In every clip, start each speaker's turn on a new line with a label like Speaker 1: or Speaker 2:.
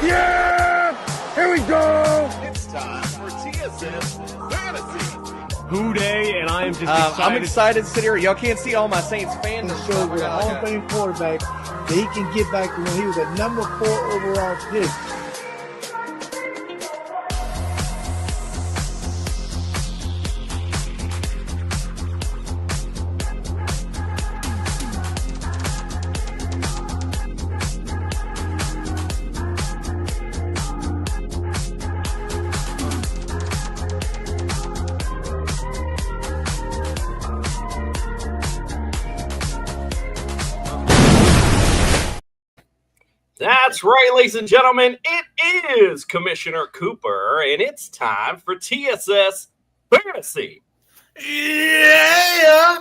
Speaker 1: Yeah! Here we go!
Speaker 2: It's time for TSS Fantasy.
Speaker 3: Who day, and I am just excited.
Speaker 4: I'm excited to sit here. Y'all can't see all my Saints fans.
Speaker 1: It shows with a Hall of Fame quarterback that he can get back to when he was a number 4 overall pick.
Speaker 5: That's right, ladies and gentlemen. It is Commissioner Cooper, and it's time for TSS Fantasy.
Speaker 4: Yeah.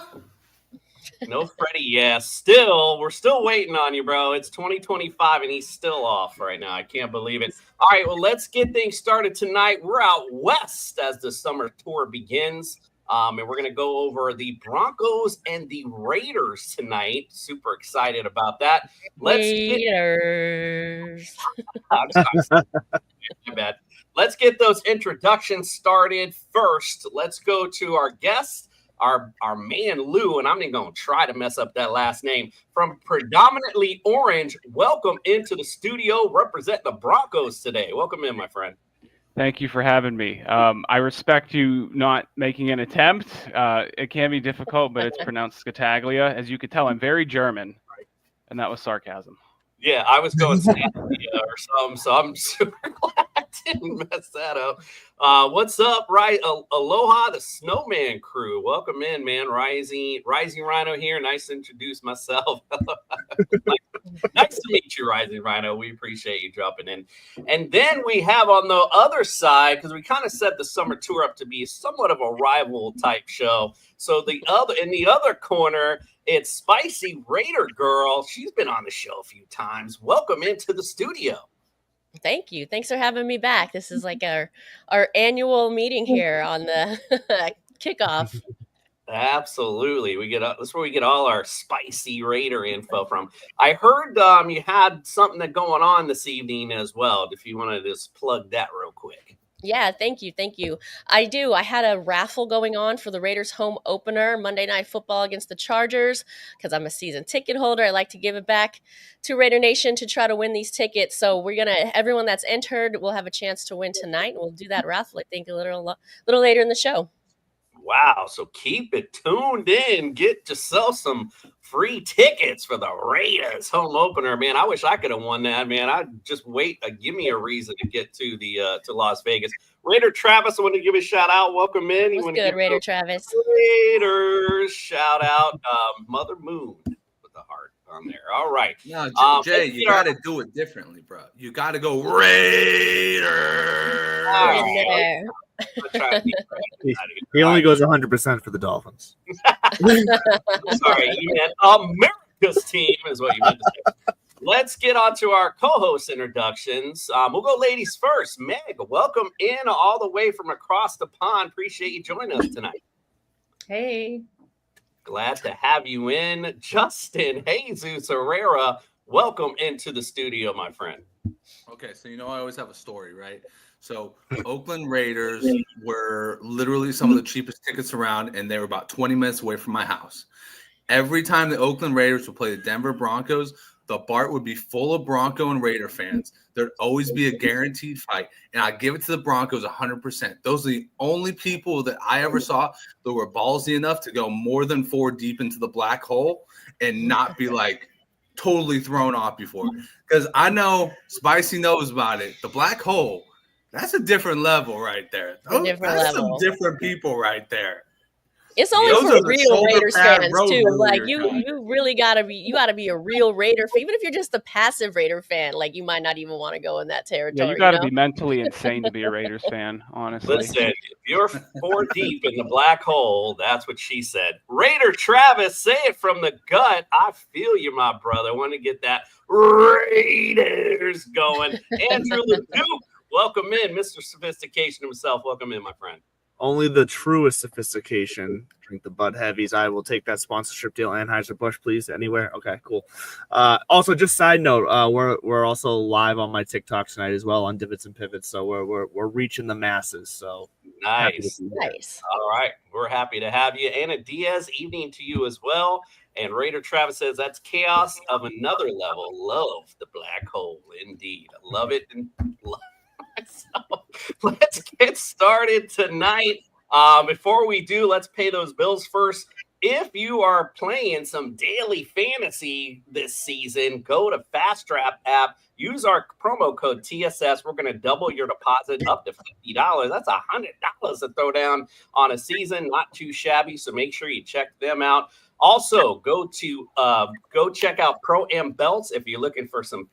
Speaker 5: No Freddie, yeah. We're still waiting on you, bro. It's 2025, and he's still off right now. I can't believe it. All right, well, let's get things started tonight. We're out west as the summer tour begins. And we're going to go over the Broncos and the Raiders tonight. Super excited about that.
Speaker 6: Raiders.
Speaker 5: I'm sorry. My bad. Let's get those introductions started first. Let's go to our guest, our man Lou, and I'm even going to try to mess up that last name, from Predominantly Orange. Welcome into the studio, represent the Broncos today. Welcome in, my friend.
Speaker 3: Thank you for having me. I respect you not making an attempt. It can be difficult, but it's pronounced Scataglia. As you could tell, I'm very German, and that was sarcasm.
Speaker 5: Yeah, I was going Scataglia or something, so I'm super glad I didn't mess that up. What's up, right? Aloha, the Snowman crew. Welcome in, man. Rising Rhino here. Nice to introduce myself. Nice to meet you, Rising Rhino. We appreciate you dropping in. And then we have on the other side, because we kind of set the summer tour up to be somewhat of a rival type show. So in the other corner, it's Spicy Raider Girl. She's been on the show a few times. Welcome into the studio.
Speaker 6: Thank you. Thanks for having me back. This is like our annual meeting here on the kickoff.
Speaker 5: Absolutely. That's where we get all our Spicy Raider info from. I heard you had something going on this evening as well. If you want to just plug that real quick.
Speaker 6: Yeah, thank you. I do. I had a raffle going on for the Raiders home opener, Monday Night Football against the Chargers, because I'm a season ticket holder. I like to give it back to Raider Nation to try to win these tickets. So everyone that's entered will have a chance to win tonight. We'll do that raffle, I think, a little later in the show.
Speaker 5: Wow. So keep it tuned in. Get yourself some free tickets for the Raiders home opener, man. I wish I could have won that, man. I'd just wait. Give me a reason to get to to Las Vegas. Raider Travis, I want to give a shout out. Welcome in.
Speaker 6: What's good, Raider Travis?
Speaker 5: Raiders shout out. Mother Moon with the heart on there. All right.
Speaker 4: No, Jay, you got to do it differently, bro. You got to go Raiders.
Speaker 6: Right.
Speaker 7: He only goes 100% for the Dolphins.
Speaker 5: Sorry, you meant America's team is what you meant to say. Let's get on to our co-host introductions. We'll go ladies first. Meg, welcome in all the way from across the pond. Appreciate you joining us tonight.
Speaker 8: Hey.
Speaker 5: Glad to have you in. Justin Jesus Herrera, welcome into the studio, my friend.
Speaker 4: Okay, so I always have a story, right? So Oakland Raiders were literally some of the cheapest tickets around, and they were about 20 minutes away from my house. Every time the Oakland Raiders would play the Denver Broncos, the BART would be full of Bronco and Raider fans. There'd always be a guaranteed fight, and I give it to the Broncos 100%. Those are the only people that I ever saw that were ballsy enough to go more than 4 deep into the black hole and not be like totally thrown off before. Because I know Spicy knows about it. The black hole, that's a different level right there. That's some different people right there.
Speaker 6: It's only for real Raiders fans too. Like you really gotta be a real Raider fan. Even if you're just a passive Raider fan, like you might not even want to go in that territory.
Speaker 3: Yeah, you gotta be mentally insane to be a Raiders fan, honestly.
Speaker 5: Listen, if you're 4 deep in the black hole, that's what she said. Raider Travis, say it from the gut. I feel you, my brother. I want to get that Raiders going. Andrew LeDuc, welcome in, Mr. Sophistication himself. Welcome in, my friend.
Speaker 7: Only the truest sophistication drink the Bud Heavies. I will take that sponsorship deal. Anheuser-Busch, please. Anywhere. Okay, cool. Also, just side note, we're also live on my TikTok tonight as well on Divots and Pivots. So we're reaching the masses. So happy to
Speaker 5: Nice.
Speaker 7: be here.
Speaker 6: Nice.
Speaker 5: All right. We're happy to have you. Anna Diaz, evening to you as well. And Raider Travis says that's chaos of another level. Love the black hole. Indeed. Love it. And love it. So let's get started tonight. Before we do, let's pay those bills first. If you are playing some daily fantasy this season, go to Fast Trap app. Use our promo code TSS. We're going to double your deposit up to $50. That's $100 to throw down on a season. Not too shabby. So make sure you check them out. Also, go check out Pro Am Belts if you're looking for some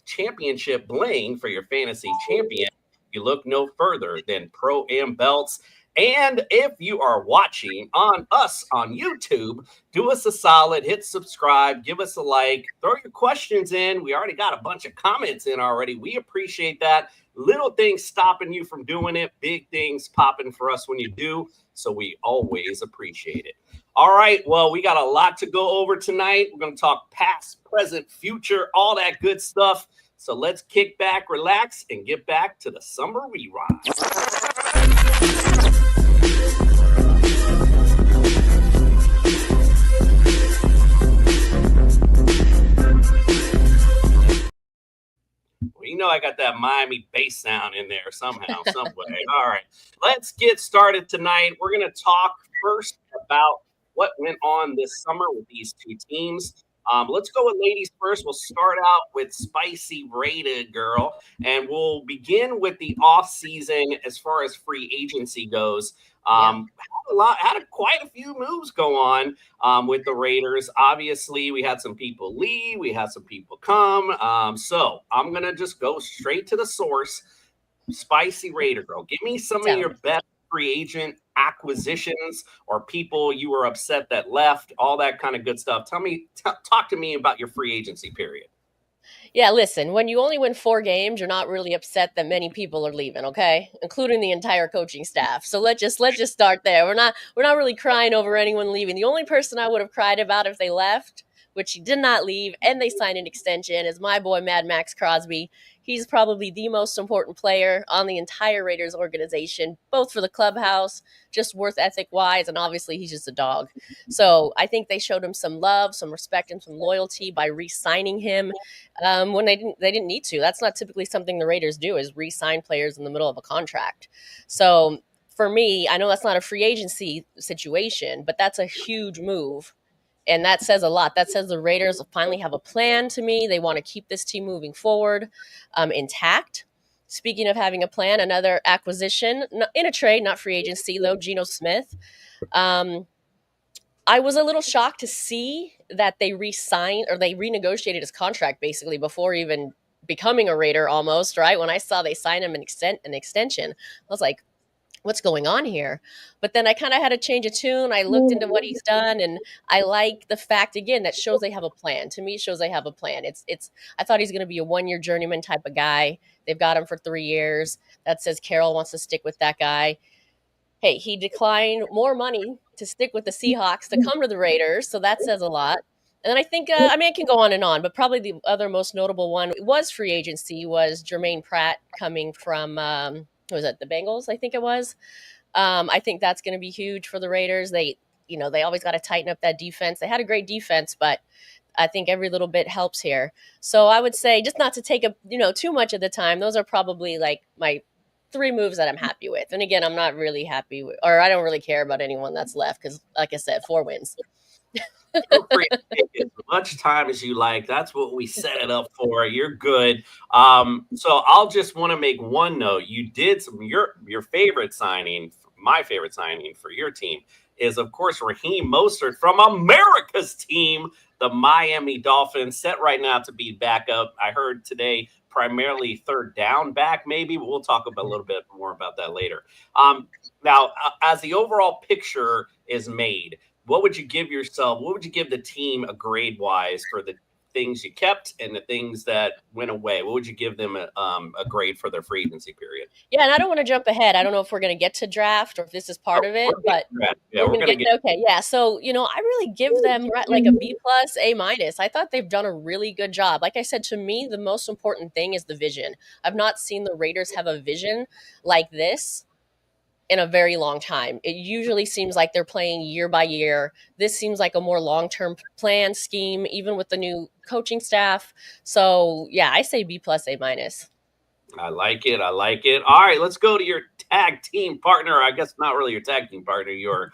Speaker 5: championship bling for your fantasy champion. You look no further than Pro Am Belts. And if you are watching us on YouTube, do us a solid, hit subscribe, give us a like, throw your questions in. We already got a bunch of comments in already. We appreciate that. Little things stopping you from doing it, big things popping for us when you do. So we always appreciate it. All right. Well, we got a lot to go over tonight. We're going to talk past, present, future, all that good stuff. So let's kick back, relax, and get back to the summer rerun. Well, you know I got that Miami bass sound in there somehow, some way. All right, let's get started tonight. We're going to talk first about what went on this summer with these two teams. Let's go with ladies first. We'll start out with Spicy Raider Girl, and we'll begin with the off season as far as free agency goes. Had quite a few moves go on with the Raiders. Obviously, we had some people leave, we had some people come. So I'm gonna just go straight to the source. Spicy Raider Girl, give me some of your best free agent acquisitions or people you were upset that left, all that kind of good stuff. Talk to me about your free agency period.
Speaker 6: Yeah, listen, when you only win 4 games, you're not really upset that many people are leaving, okay? Including the entire coaching staff. So let's just start there. We're not really crying over anyone leaving. The only person I would have cried about if they left, which he did not leave, and they signed an extension, is my boy Mad Max Crosby. He's probably the most important player on the entire Raiders organization, both for the clubhouse, just worth ethic-wise, and obviously he's just a dog. So I think they showed him some love, some respect, and some loyalty by re-signing him when they didn't need to. That's not typically something the Raiders do, is re-sign players in the middle of a contract. So for me, I know that's not a free agency situation, but that's a huge move. And that says a lot. That says the Raiders finally have a plan to me. They want to keep this team moving forward intact. Speaking of having a plan, another acquisition in a trade, not free agency, though, Geno Smith. I was a little shocked to see that they re-signed or they renegotiated his contract basically before even becoming a Raider almost, right? When I saw they signed him an extension, I was like, what's going on here? But then I kind of had a change of tune. I looked into what he's done, and I like the fact, again, that shows they have a plan. To me, it shows they have a plan. I thought he's going to be a 1-year journeyman type of guy. They've got him for 3 years. That says Carroll wants to stick with that guy. Hey, he declined more money to stick with the Seahawks to come to the Raiders, so that says a lot. And then I think, I can go on and on, but probably the other most notable one was free agency was Jermaine Pratt coming from was it the Bengals? I think it was. I think that's going to be huge for the Raiders. They always got to tighten up that defense. They had a great defense, but I think every little bit helps here. So I would say, just not to take up too much of the time, those are probably like my 3 moves that I'm happy with. And again, I'm not really happy with, or I don't really care about anyone that's left because, like I said, 4 wins.
Speaker 5: Feel free to take as much time as you like. That's what we set it up for. You're good. So I'll just want to make one note. You did your favorite signing, my favorite signing for your team is, of course, Raheem Mostert from America's team, the Miami Dolphins, set right now to be backup. I heard today primarily third down back, maybe, but we'll talk about a little bit more about that later. Now, as the overall picture is made, what would you give yourself? What would you give the team a grade-wise for the things you kept and the things that went away? What would you give them a grade for their free agency period?
Speaker 6: Yeah, and I don't want to jump ahead. I don't know if we're going to get to draft or if this is part of it, but
Speaker 5: we're going to get.
Speaker 6: Okay, yeah. So I really give them like a B plus, A minus. I thought they've done a really good job. Like I said, to me, the most important thing is the vision. I've not seen the Raiders have a vision like this in a very long time. It usually seems like they're playing year by year. This seems like a more long-term plan scheme, even with the new coaching staff. So yeah, I say B plus, A minus.
Speaker 5: I like it. I like it. All right, let's go to your tag team partner. I guess not really your tag team partner. Your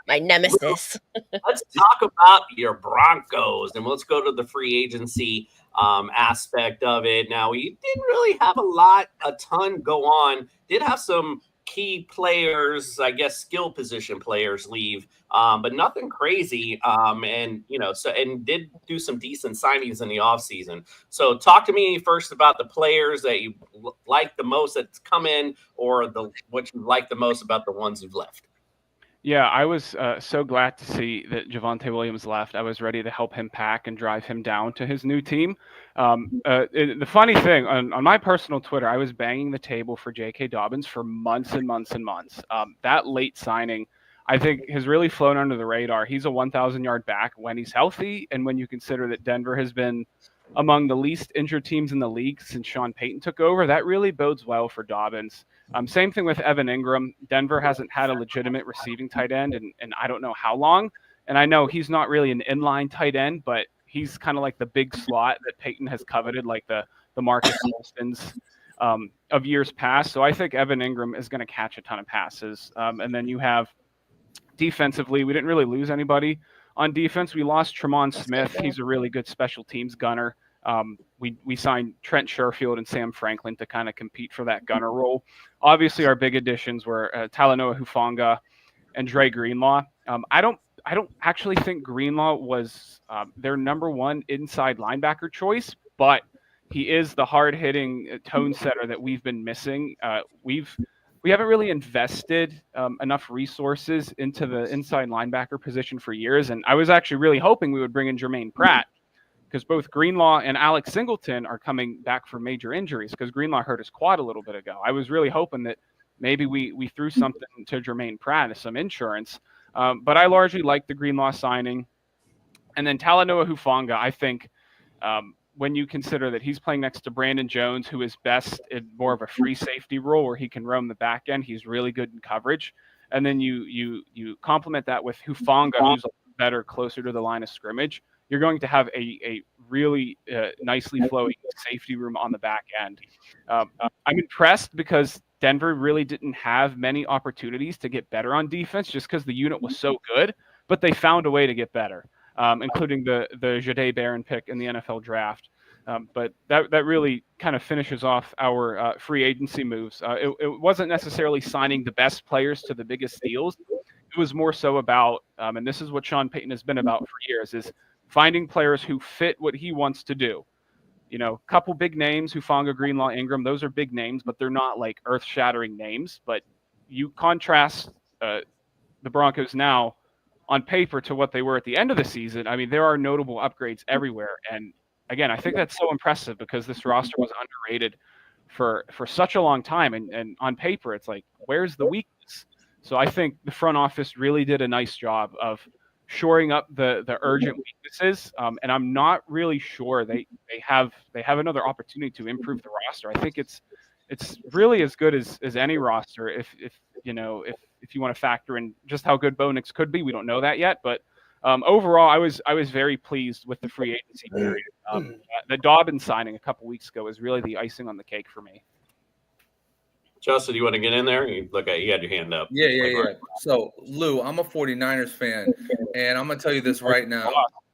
Speaker 6: my nemesis.
Speaker 5: Let's talk about your Broncos, and let's go to the free agency aspect of it. Now, we didn't really have a ton go on. Did have some key players, I guess, skill position players leave, but nothing crazy. And did do some decent signings in the offseason. So talk to me first about the players that you like the most that's come in, or what you like the most about the ones who've left.
Speaker 3: Yeah, I was so glad to see that Javonte Williams left. I was ready to help him pack and drive him down to his new team. The funny thing, on my personal Twitter, I was banging the table for J.K. Dobbins for months and months and months. That late signing, I think, has really flown under the radar. He's a 1,000-yard back when he's healthy, and when you consider that Denver has been among the least injured teams in the league since Sean Payton took over, that really bodes well for Dobbins. Same thing with Evan Ingram. Denver hasn't had a legitimate receiving tight end in I don't know how long. And I know he's not really an inline tight end, but he's kind of like the big slot that Payton has coveted, like the Marcus Wilsons of years past. So I think Evan Ingram is going to catch a ton of passes. And then you have defensively, we didn't really lose anybody on defense. We lost Tremont Smith. He's a really good special teams gunner. We signed Trent Sherfield and Sam Franklin to kind of compete for that gunner role. Obviously, our big additions were Talanoa Hufanga and Dre Greenlaw. I don't actually think Greenlaw was their number one inside linebacker choice, but he is the hard-hitting tone setter that we've been missing. We haven't really invested enough resources into the inside linebacker position for years, and I was actually really hoping we would bring in Jermaine Pratt, because both Greenlaw and Alex Singleton are coming back from major injuries, because Greenlaw hurt his quad a little bit ago. I was really hoping that maybe we threw something to Jermaine Pratt as some insurance, but I largely like the Greenlaw signing. And then Talanoa Hufanga, I think when you consider that he's playing next to Brandon Jones, who is best in more of a free safety role where he can roam the back end, he's really good in coverage. And then you complement that with Hufanga, who's better closer to the line of scrimmage. You're going to have a really nicely flowing safety room on the back end. I'm impressed because Denver really didn't have many opportunities to get better on defense just because the unit was so good, but they found a way to get better, including the Jahdae Barron pick in the NFL draft. But that really kind of finishes off our free agency moves. It wasn't necessarily signing the best players to the biggest deals. It was more so about, and this is what Sean Payton has been about for years, is finding players who fit what he wants to do. A couple big names, Hufanga, Greenlaw, Ingram, those are big names, but they're not like earth-shattering names. But you contrast the Broncos now on paper to what they were at the end of the season. I mean, there are notable upgrades everywhere. And again, I think that's so impressive because this roster was underrated for such a long time. And on paper, it's like, where's the weakness? So I think the front office really did a nice job of shoring up the urgent weaknesses, and I'm not really sure they have another opportunity to improve the roster. I think it's really as good as any roster if you want to factor in just how good Bo Nix could be. We don't know that yet, but overall, I was very pleased with the free agency period. The Dobbins signing a couple weeks ago was really the icing on the cake for me.
Speaker 5: Justin, do you want to get in there? You had your hand up.
Speaker 4: Yeah. So, Lou, I'm a 49ers fan, and I'm going to tell you this right now.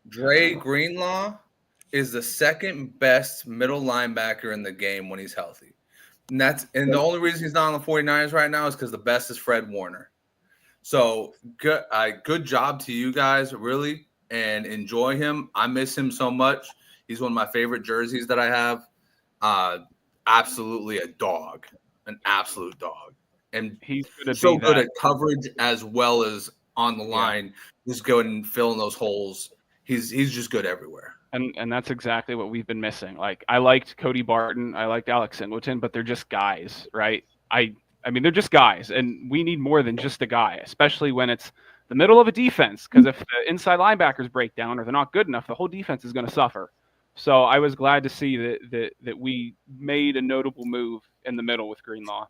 Speaker 4: Dre Greenlaw is the second best middle linebacker in the game when he's healthy. And the only reason he's not on the 49ers right now is because the best is Fred Warner. So, good job to you guys, really, and enjoy him. I miss him so much. He's one of my favorite jerseys that I have. Absolutely a dog. An absolute dog, and
Speaker 3: he's
Speaker 4: so good at coverage as well as on the line. Just go and fill in those holes. He's just good everywhere.
Speaker 3: And that's exactly what we've been missing. Like, I liked Cody Barton, I liked Alex Singleton, but they're just guys, right? I mean, they're just guys, and we need more than just a guy, especially when it's the middle of a defense. Because if the inside linebackers break down or they're not good enough, the whole defense is going to suffer. So I was glad to see that we made a notable move in the middle with Greenlaw.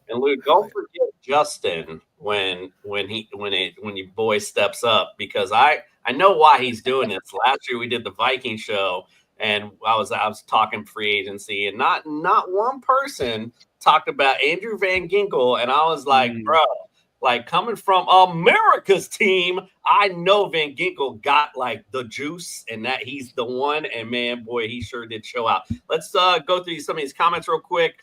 Speaker 5: And Luke, don't forget Justin when your boy steps up, because I know why he's doing this. Last year we did the Viking show, and I was talking free agency, and not one person talked about Andrew Van Ginkel, and I was like, bro, like, coming from America's team, I know Van Ginkel got like the juice, and that he's the one. And man, boy, he sure did show out. Let's go through some of these comments real quick.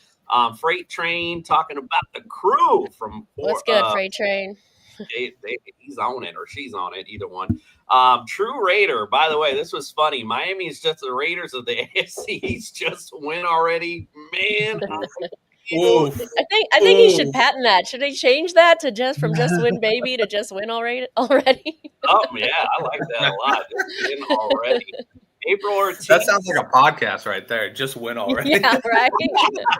Speaker 5: Freight Train talking about the crew from
Speaker 6: What's good, Freight Train?
Speaker 5: He's on it or she's on it, either one. True Raider, by the way, this was funny. Miami is just the Raiders of the AFC East. Just win already, man.
Speaker 4: Oof.
Speaker 6: I think he should patent that. Should he change that to just win baby to just win already?
Speaker 5: Oh yeah, I like that a lot. Just win already. April Ortiz.
Speaker 4: That sounds like a podcast right there. Just win already.
Speaker 6: Yeah, right.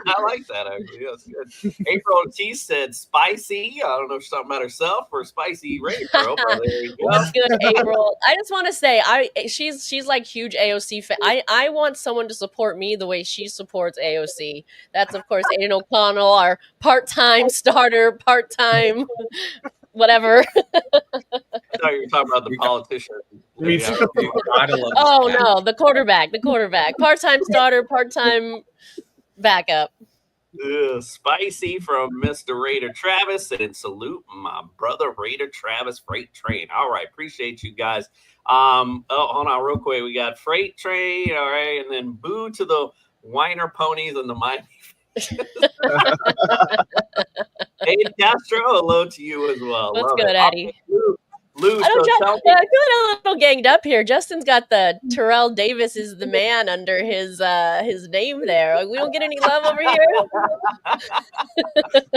Speaker 5: I like that actually. That's good. April Ortiz said spicy. I don't know if she's talking about herself or spicy Raider girl, but there you go.
Speaker 6: What's good, April? I just want to say, she's like huge AOC fan. I want someone to support me the way she supports AOC. That's of course Aiden O'Connell, our part-time starter, part-time whatever.
Speaker 5: I thought you were talking about the politician.
Speaker 6: Oh no, the quarterback, part-time starter, part-time backup.
Speaker 5: Spicy from Mr. Raider Travis, and salute my brother Raider Travis Freight Train. All right, appreciate you guys. Hold on real quick. We got Freight Train, all right, and then boo to the whiner ponies and the Miami. Hey Castro, hello to you as well.
Speaker 6: What's
Speaker 5: Love
Speaker 6: good,
Speaker 5: it.
Speaker 6: Eddie?
Speaker 5: Lou,
Speaker 6: I feel like a little ganged up here. Justin's got the Terrell Davis is the man under his name there. Like, we don't get any love over here.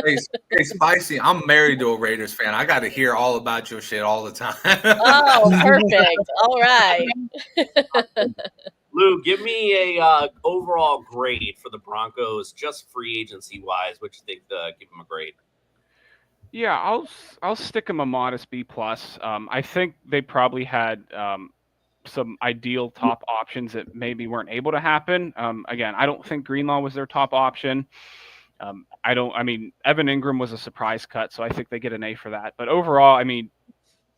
Speaker 4: Hey, Spicy, I'm married to a Raiders fan. I got to hear all about your shit all the time.
Speaker 6: Oh, perfect. All right.
Speaker 5: Lou, give me a overall grade for the Broncos, just free agency wise. What you think? Give them a grade.
Speaker 3: Yeah, I'll stick them a modest B+. I think they probably had some ideal top options that maybe weren't able to happen. Again, I don't think Greenlaw was their top option. I mean, Evan Ingram was a surprise cut, so I think they get an A for that. But overall, I mean,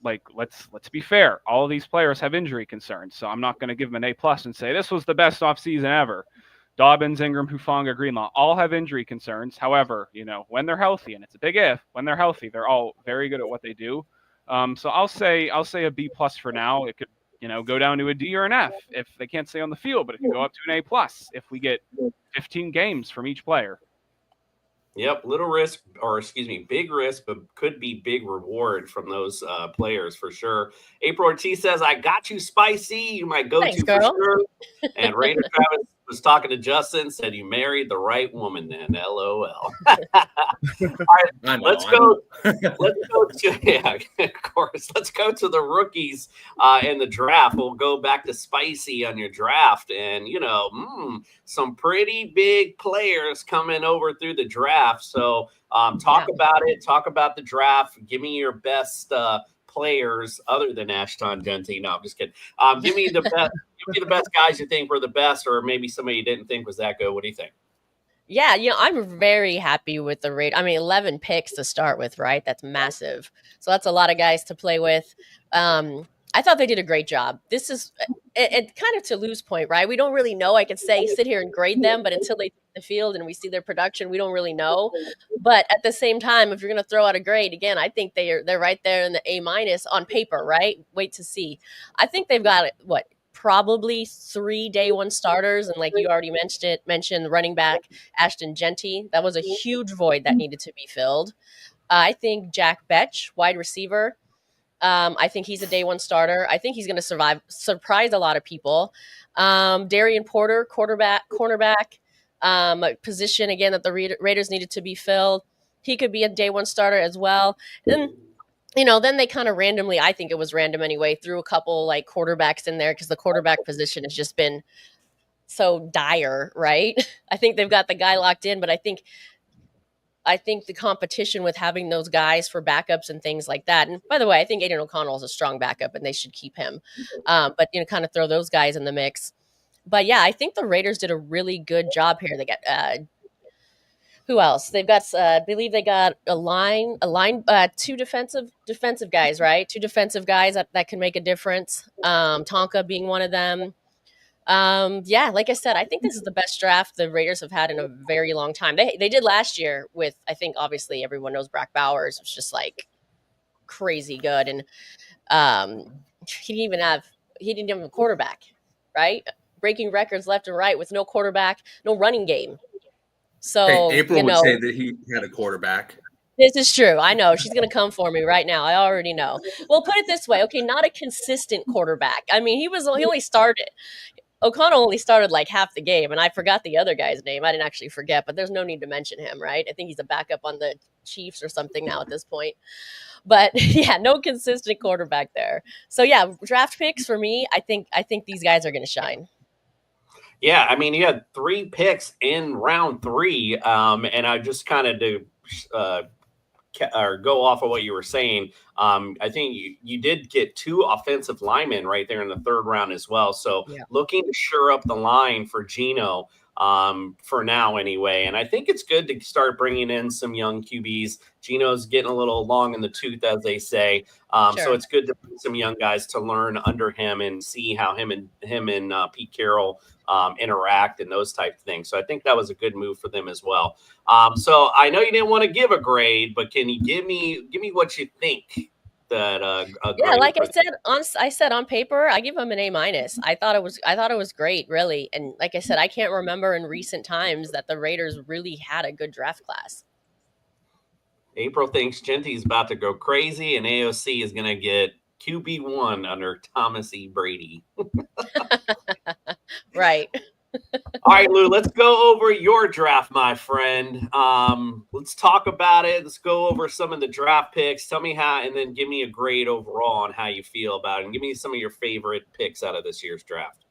Speaker 3: like, let's be fair. All of these players have injury concerns, so I'm not going to give them an A+ and say this was the best offseason ever. Dobbins, Ingram, Hufanga, Greenlaw all have injury concerns. However, when they're healthy, and it's a big if, when they're healthy, they're all very good at what they do. So I'll say a B+ for now. It could, go down to a D or an F if they can't stay on the field, but it could go up to an A+ if we get 15 games from each player.
Speaker 5: Yep, big risk, but could be big reward from those players for sure. April Ortiz says, "I got you, Spicy. You might go to for sure." And Raider Travis was talking to Justin, said, "You married the right woman, then." LOL. All right, let's go to yeah, of course. Let's go to the rookies in the draft. We'll go back to Spicy on your draft, and some pretty big players coming over through the draft. So talk about it. Talk about the draft. Give me your best players other than Ashton Genty. No, I'm just kidding. Give me the best. Give me the best guys you think were the best, or maybe somebody you didn't think was that good. What do you think?
Speaker 6: Yeah, I'm very happy with the rate. I mean, 11 picks to start with, right? That's massive. So that's a lot of guys to play with. I thought they did a great job. This is it kind of to Lou's point, right? We don't really know. I could sit here and grade them, but until they take the field and we see their production, we don't really know. But at the same time, if you're going to throw out a grade, again, I think they're right there in the A- on paper, right? Wait to see. I think they've got probably 3 day one starters, and like you already mentioned running back Ashton Genty. That was a huge void that needed to be filled. I think Jack Betch, wide receiver. I think he's a day one starter. I think he's going to surprise a lot of people. Darian Porter, cornerback, position again that the Raiders needed to be filled. He could be a day one starter as well. And then they kind of randomly, I think it was random anyway, threw a couple like quarterbacks in there because the quarterback position has just been so dire, right? I think they've got the guy locked in, but I think the competition with having those guys for backups and things like that. And by the way, I think Aiden O'Connell is a strong backup, and they should keep him. But kind of throw those guys in the mix. But yeah, I think the Raiders did a really good job here. They got who else? They've got, I believe they got two defensive guys, right? Two defensive guys that can make a difference. Tonka being one of them. Yeah, like I said, I think this is the best draft the Raiders have had in a very long time. They did last year with, I think obviously everyone knows Brock Bowers was just like crazy good, and he didn't have a quarterback, right? Breaking records left and right with no quarterback, no running game. So
Speaker 4: Hey, April would say that he had a quarterback.
Speaker 6: this is true. I know she's going to come for me right now. I already know. Well, put it this way, okay, not a consistent quarterback. I mean, he only started. O'Connell only started like half the game, and I forgot the other guy's name. I didn't actually forget, but there's no need to mention him, right? I think he's a backup on the Chiefs or something now at this point. But yeah, no consistent quarterback there. So yeah, draft picks for me, I think these guys are going to shine.
Speaker 5: Yeah, I mean, you had 3 picks in round 3, and I just kind of or go off of what you were saying. I think you did get 2 offensive linemen right there in the 3rd round as well. So looking to shore up the line for Geno for now anyway. And I think it's good to start bringing in some young QBs. Geno's getting a little long in the tooth, as they say. So it's good to bring some young guys to learn under him and see how him and Pete Carroll interact and those type of things. So I think that was a good move for them as well. So I know you didn't want to give a grade, but can you give me what you think? That
Speaker 6: like I said on paper, I give him an A-. I thought it was great, really. And like I said, I can't remember in recent times that the Raiders really had a good draft class.
Speaker 5: April thinks Genty's about to go crazy, and AOC is going to get QB1 under Thomas E. Brady.
Speaker 6: Right.
Speaker 5: All right, Lou, let's go over your draft, my friend. Let's talk about it. Let's go over some of the draft picks. Tell me how, and then give me a grade overall on how you feel about it, and give me some of your favorite picks out of this year's draft.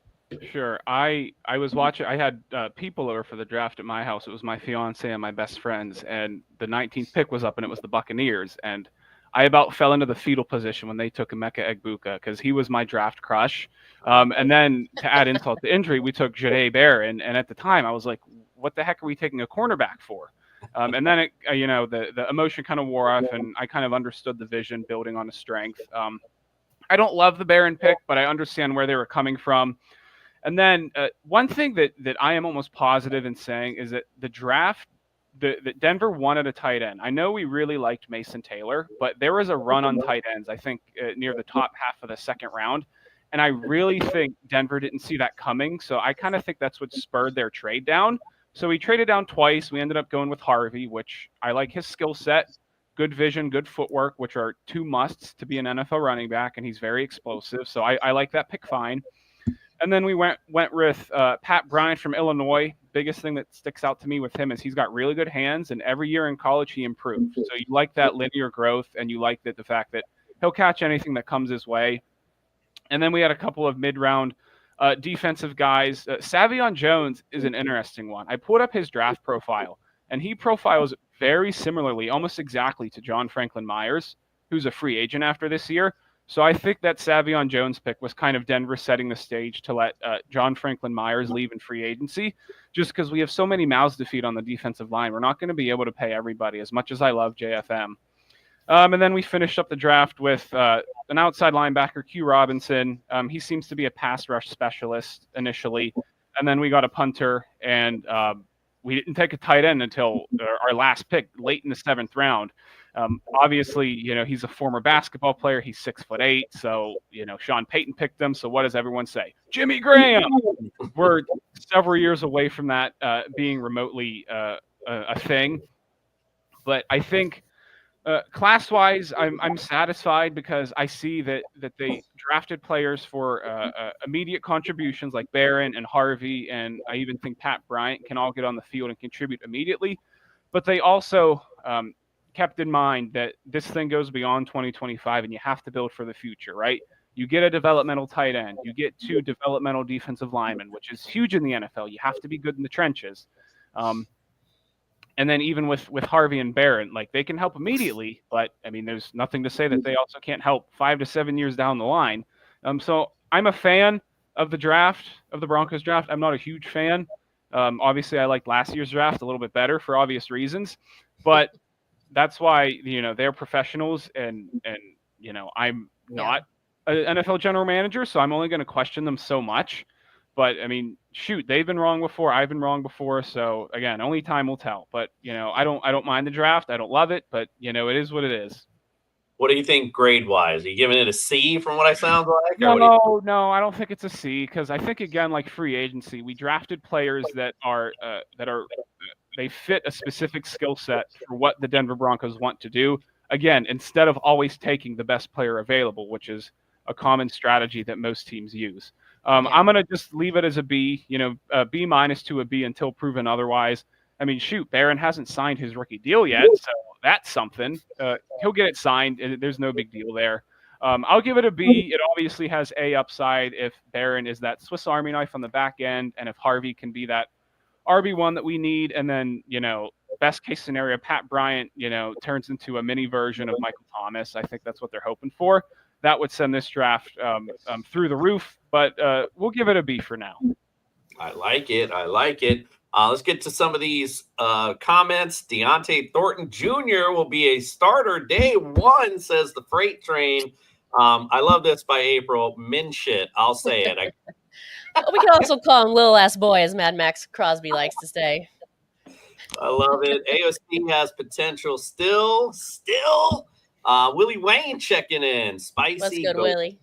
Speaker 3: Sure. I was watching. I had people over for the draft at my house. It was my fiance and my best friends, and the 19th pick was up, and it was the Buccaneers. And I about fell into the fetal position when they took Emeka Egbuka because he was my draft crush. And then to add insult to injury, we took Jahdae Barron, and at the time I was like, "What the heck are we taking a cornerback for?" And then the emotion kind of wore off, and I kind of understood the vision building on a strength. I don't love the Barron pick, but I understand where they were coming from. And then one thing that I am almost positive in saying is that the draft, that Denver wanted a tight end. I know we really liked Mason Taylor, but there was a run on tight ends, I think, near the top half of the 2nd round. And I really think Denver didn't see that coming. So I kind of think that's what spurred their trade down. So we traded down twice. We ended up going with Harvey, which I like his skill set, good vision, good footwork, which are 2 musts to be an NFL running back. And he's very explosive. So I like that pick fine. And then we went with Pat Bryant from Illinois. Biggest thing that sticks out to me with him is he's got really good hands, and every year in college he improved. So you like that linear growth, and you like the fact that he'll catch anything that comes his way. And then we had a couple of mid-round defensive guys. Savion Jones is an interesting one. I pulled up his draft profile, and he profiles very similarly, almost exactly, to John Franklin Myers, who's a free agent after this year. So I think that Savion Jones pick was kind of Denver setting the stage to let John Franklin Myers leave in free agency, just because we have so many mouths to feed on the defensive line. We're not going to be able to pay everybody, as much as I love JFM. And then we finished up the draft with an outside linebacker, Q Robinson. He seems to be a pass rush specialist initially. And then we got a punter, and we didn't take a tight end until our last pick, late in the 7th round. Obviously, he's a former basketball player. He's 6'8", so Sean Payton picked him. So what does everyone say? Jimmy Graham. We're several years away from that being remotely a thing, but I think class-wise, I'm satisfied because I see that they drafted players for immediate contributions like Barron and Harvey, and I even think Pat Bryant can all get on the field and contribute immediately. But they also kept in mind that this thing goes beyond 2025 and you have to build for the future, right? You get a developmental tight end, you get 2 developmental defensive linemen, which is huge in the NFL. You have to be good in the trenches. And then even with Harvey and Barron, like they can help immediately, but I mean, there's nothing to say that they also can't help 5 to 7 years down the line. So I'm a fan of the draft, of the Broncos draft. I'm not a huge fan. Obviously, I liked last year's draft a little bit better for obvious reasons, but that's why, you know, they're professionals and you know, I'm not an NFL general manager, so I'm only going to question them so much. But I mean, shoot, they've been wrong before. I've been wrong before. So again, only time will tell. But you know, I don't mind the draft. I don't love it, but you know, it is what it is.
Speaker 5: What do you think grade wise? Are you giving it a C from what I sound like?
Speaker 3: No, I don't think it's a C because I think again, like free agency, we drafted players that are they fit a specific skill set for what the Denver Broncos want to do. Again, instead of always taking the best player available, which is a common strategy that most teams use. I'm going to just leave it as a B, you know, a B- to a B until proven otherwise. I mean, shoot, Barron hasn't signed his rookie deal yet, so that's something. He'll get it signed. There's no big deal there. I'll give it a B. It obviously has A upside if Barron is that Swiss Army knife on the back end, and if Harvey can be that RB1 that we need, and then, you know, best case scenario, Pat Bryant, you know, turns into a mini version of Michael Thomas. I think that's what they're hoping for. That would send this draft through the roof, but we'll give it a B for now.
Speaker 5: I like it. Let's get to some of these comments. Deontay Thornton Jr. will be a starter day 1, says the Freight Train. I love this by April. Min shit. I'll say it.
Speaker 6: We can also call him Little Ass Boy, as Mad Max Crosby likes to say.
Speaker 5: I love it. AOC has potential still. Willie Wayne checking in. Spicy.
Speaker 6: What's good, Willie?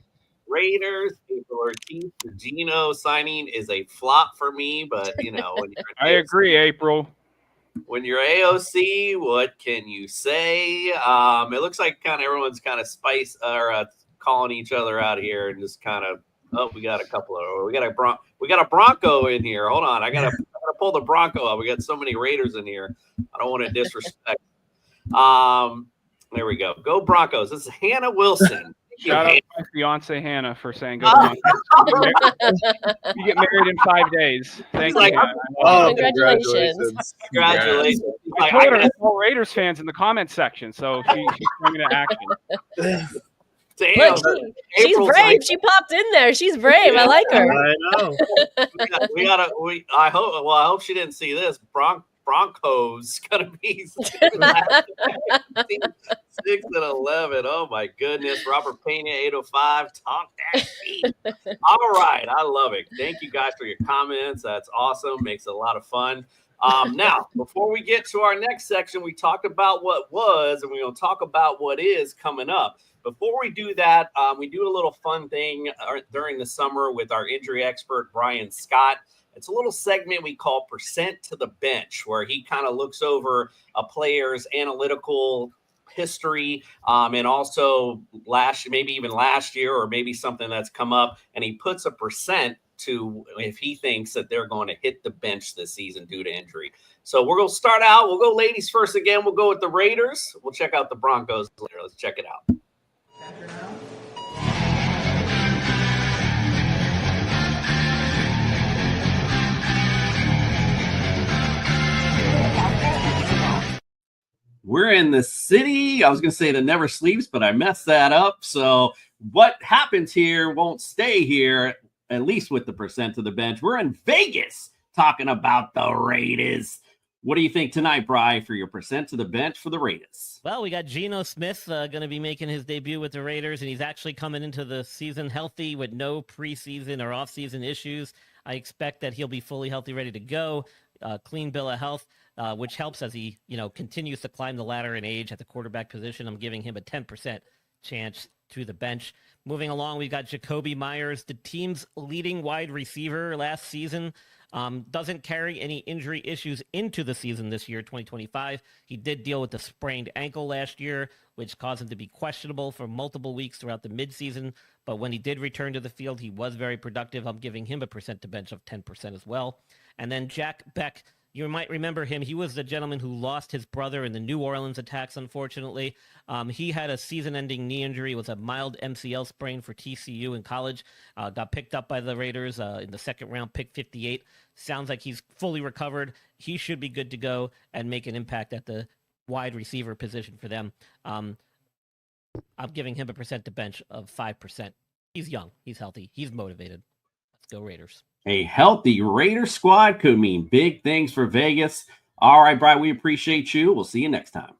Speaker 5: Raiders. April Ortiz. The Geno signing is a flop for me, but you know, when you're
Speaker 3: I agree, April.
Speaker 5: When you're AOC, what can you say? It looks like kind of everyone's kind of calling each other out here and just kind of. Oh, we got a Bronco in here. Hold on, I gotta pull the Bronco up. We got so many Raiders in here. I don't want to disrespect. There we go. Go Broncos. This is Hannah Wilson.
Speaker 3: Shout out to my fiance Hannah for saying go Broncos. You get married in 5 days. Thank you.
Speaker 6: Congratulations.
Speaker 5: Congratulations.
Speaker 3: I told her there's all Raiders fans in the comment section, so she's bringing it action.
Speaker 5: Damn,
Speaker 6: look, she's brave. Like, she popped in there. She's brave. I like her.
Speaker 7: I know.
Speaker 5: I hope she didn't see this. Broncos gonna be 6-11. Oh my goodness. Robert Pena 805. Talk that shit. All right, I love it. Thank you guys for your comments. That's awesome. Makes it a lot of fun. Now, before we get to our next section, we talked about what was, and we're going to talk about what is coming up. Before we do that, we do a little fun thing during the summer with our injury expert, Brian Scott. It's a little segment we call Percent to the Bench, where he kind of looks over a player's analytical history and also maybe even last year or maybe something that's come up, and he puts a percent to if he thinks that they're going to hit the bench this season due to injury. So we're going to start out. We'll go ladies first again. We'll go with the Raiders. We'll check out the Broncos later. Let's check it out. We're in the city. I was going to say that never sleeps, but I messed that up. So what happens here won't stay here, at least with the percent to the bench. We're in Vegas talking about the Raiders. What do you think tonight, Bri, for your percent to the bench for the Raiders?
Speaker 8: Well, we got Geno Smith going to be making his debut with the Raiders, and he's actually coming into the season healthy with no preseason or offseason issues. I expect that he'll be fully healthy, ready to go, clean bill of health, which helps as he, continues to climb the ladder in age at the quarterback position. I'm giving him a 10% chance to the bench. Moving along, we've got Jacoby Myers, the team's leading wide receiver last season. Doesn't carry any injury issues into the season this year, 2025. He did deal with a sprained ankle last year, which caused him to be questionable for multiple weeks throughout the midseason. But when he did return to the field, he was very productive. I'm giving him a percent to bench of 10% as well. And then Jack Beck You might remember him. He was the gentleman who lost his brother in the New Orleans attacks, unfortunately. He had a season-ending knee injury. It was a mild MCL sprain for TCU in college. Got picked up by the Raiders in the second round, pick 58. Sounds like he's fully recovered. He should be good to go and make an impact at the wide receiver position for them. I'm giving him a percent to bench of 5%. He's young. He's healthy. He's motivated. Let's go Raiders.
Speaker 9: A healthy Raider squad could mean big things for Vegas. All right, Brian, we appreciate you. We'll see you next time.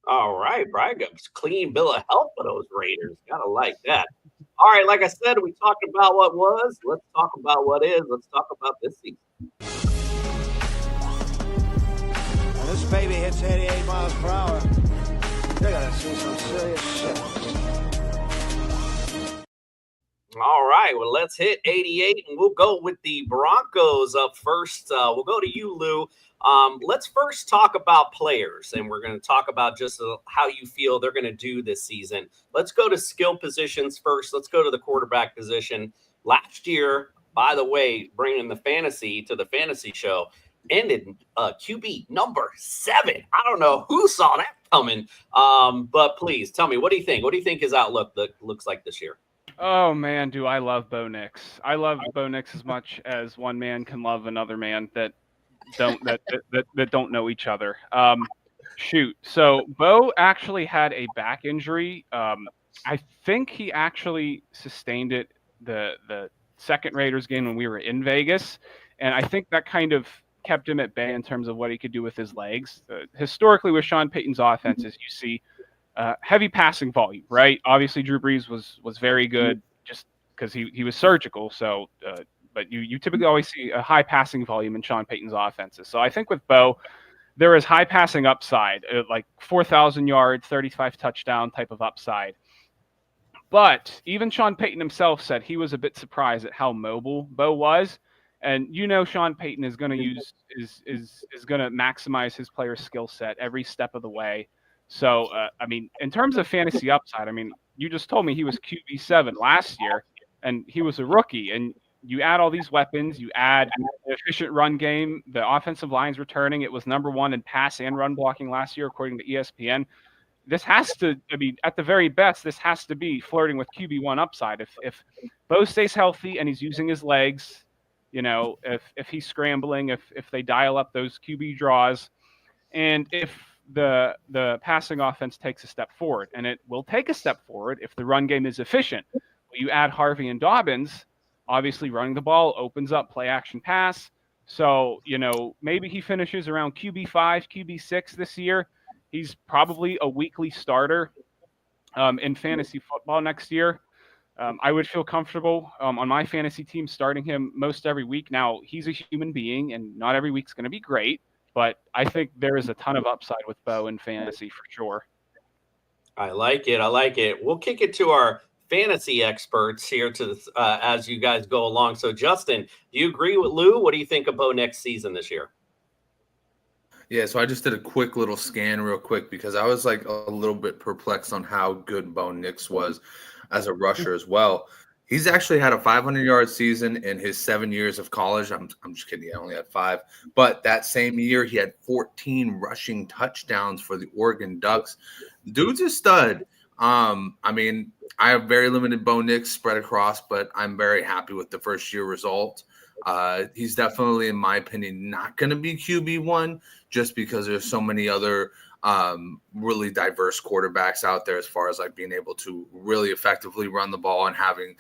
Speaker 5: All right, Brian got a clean bill of health for those Raiders. Gotta like that. All right, like I said, we talked about what was. Let's talk about what is. Let's talk about this season.
Speaker 10: When this baby hits 88 miles per hour, they're gonna see some serious shit.
Speaker 5: All right, well, let's hit 88, and we'll go with the Broncos up first. We'll go to you, Lou. Let's first talk about players, and we're going to talk about just how you feel they're going to do this season. Let's go to skill positions first. Let's go to the quarterback position. Last year, by the way, bringing the fantasy to the fantasy show, ended QB number 7. I don't know who saw that coming, but please tell me, what do you think? What do you think his outlook looks like this year?
Speaker 3: Oh man, do I love Bo Nix. I love Bo Nix as much as one man can love another man that don't know each other. Shoot. So Bo actually had a back injury. I think he actually sustained it the second Raiders game when we were in Vegas, and I think that kind of kept him at bay in terms of what he could do with his legs. Historically, with Sean Payton's offenses, you see heavy passing volume, right? Obviously, Drew Brees was very good just because he was surgical. So, but you typically always see a high passing volume in Sean Payton's offenses. So I think with Bo, there is high passing upside, like 4,000 yards, 35 touchdown type of upside. But even Sean Payton himself said he was a bit surprised at how mobile Bo was. And Sean Payton is going to is going to maximize his player's skill set every step of the way. So, I mean, in terms of fantasy upside, I mean, you just told me he was QB7 last year, and he was a rookie. And you add all these weapons, you add an efficient run game, the offensive line's returning. It was number 1 in pass and run blocking last year, according to ESPN. This has to, I mean, at the very best, this has to be flirting with QB1 upside. If Bo stays healthy and he's using his legs, if he's scrambling, if they dial up those QB draws, and if the passing offense takes a step forward, and it will take a step forward if the run game is efficient. You add Harvey and Dobbins, obviously running the ball opens up play action pass. So, maybe he finishes around QB5, QB6 this year. He's probably a weekly starter in fantasy football next year. I would feel comfortable on my fantasy team starting him most every week. Now, he's a human being, and not every week's going to be great. But I think there is a ton of upside with Bo in fantasy for sure.
Speaker 5: I like it. We'll kick it to our fantasy experts here as you guys go along. So, Justin, do you agree with Lou? What do you think of Bo next season this year?
Speaker 4: Yeah, so I just did a quick little scan real quick because I was like a little bit perplexed on how good Bo Nix was as a rusher as well. He's actually had a 500-yard season in his 7 years of college. I'm just kidding. He only had 5. But that same year, he had 14 rushing touchdowns for the Oregon Ducks. Dude's a stud. I mean, I have very limited Bo Nix spread across, but I'm very happy with the first-year result. He's definitely, in my opinion, not going to be QB1 just because there's so many other really diverse quarterbacks out there as far as like being able to really effectively run the ball and having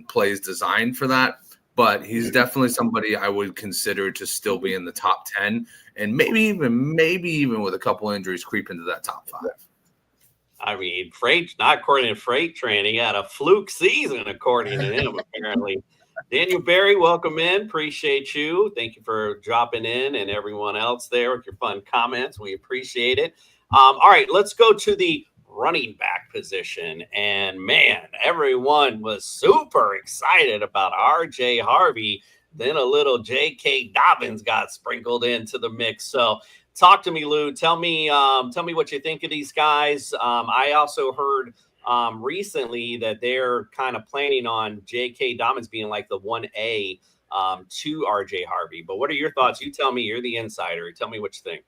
Speaker 4: plays designed for that. But he's definitely somebody I would consider to still be in the top 10 and maybe even with a couple injuries creep into that top 5.
Speaker 5: I mean, not according to Freight Train, he had a fluke season according to him apparently. Daniel Berry, welcome in. Appreciate you. Thank you for dropping in and everyone else there with your fun comments. We appreciate it. All right, let's go to the running back position. And, man, everyone was super excited about R.J. Harvey. Then a little J.K. Dobbins got sprinkled into the mix. So talk to me, Lou. Tell me what you think of these guys. I also heard recently that they're kind of planning on J.K. Dobbins being like the 1A to RJ Harvey. But what are your thoughts? You tell me. You're the insider. Tell me what you think.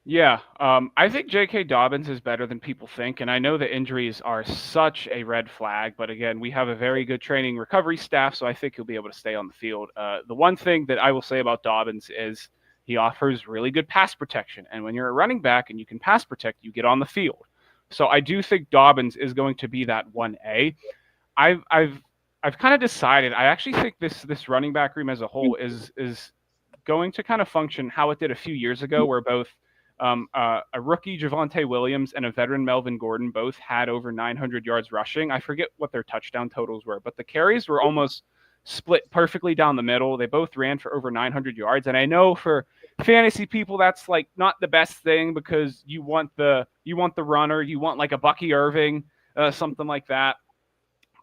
Speaker 3: Yeah, I think J.K. Dobbins is better than people think, and I know the injuries are such a red flag. But again, we have a very good training recovery staff, so I think he'll be able to stay on the field. The one thing that I will say about Dobbins is he offers really good pass protection, and when you're a running back and you can pass protect, you get on the field. So I do think Dobbins is going to be that 1A. I've kind of decided. I actually think this running back room as a whole is going to kind of function how it did a few years ago, where both a rookie Javonte Williams and a veteran Melvin Gordon both had over 900 yards rushing. I forget what their touchdown totals were, but the carries were almost split perfectly down the middle. They both ran for over 900 yards, and I know for fantasy people that's like not the best thing because you want the runner, you want like a Bucky Irving, something like that.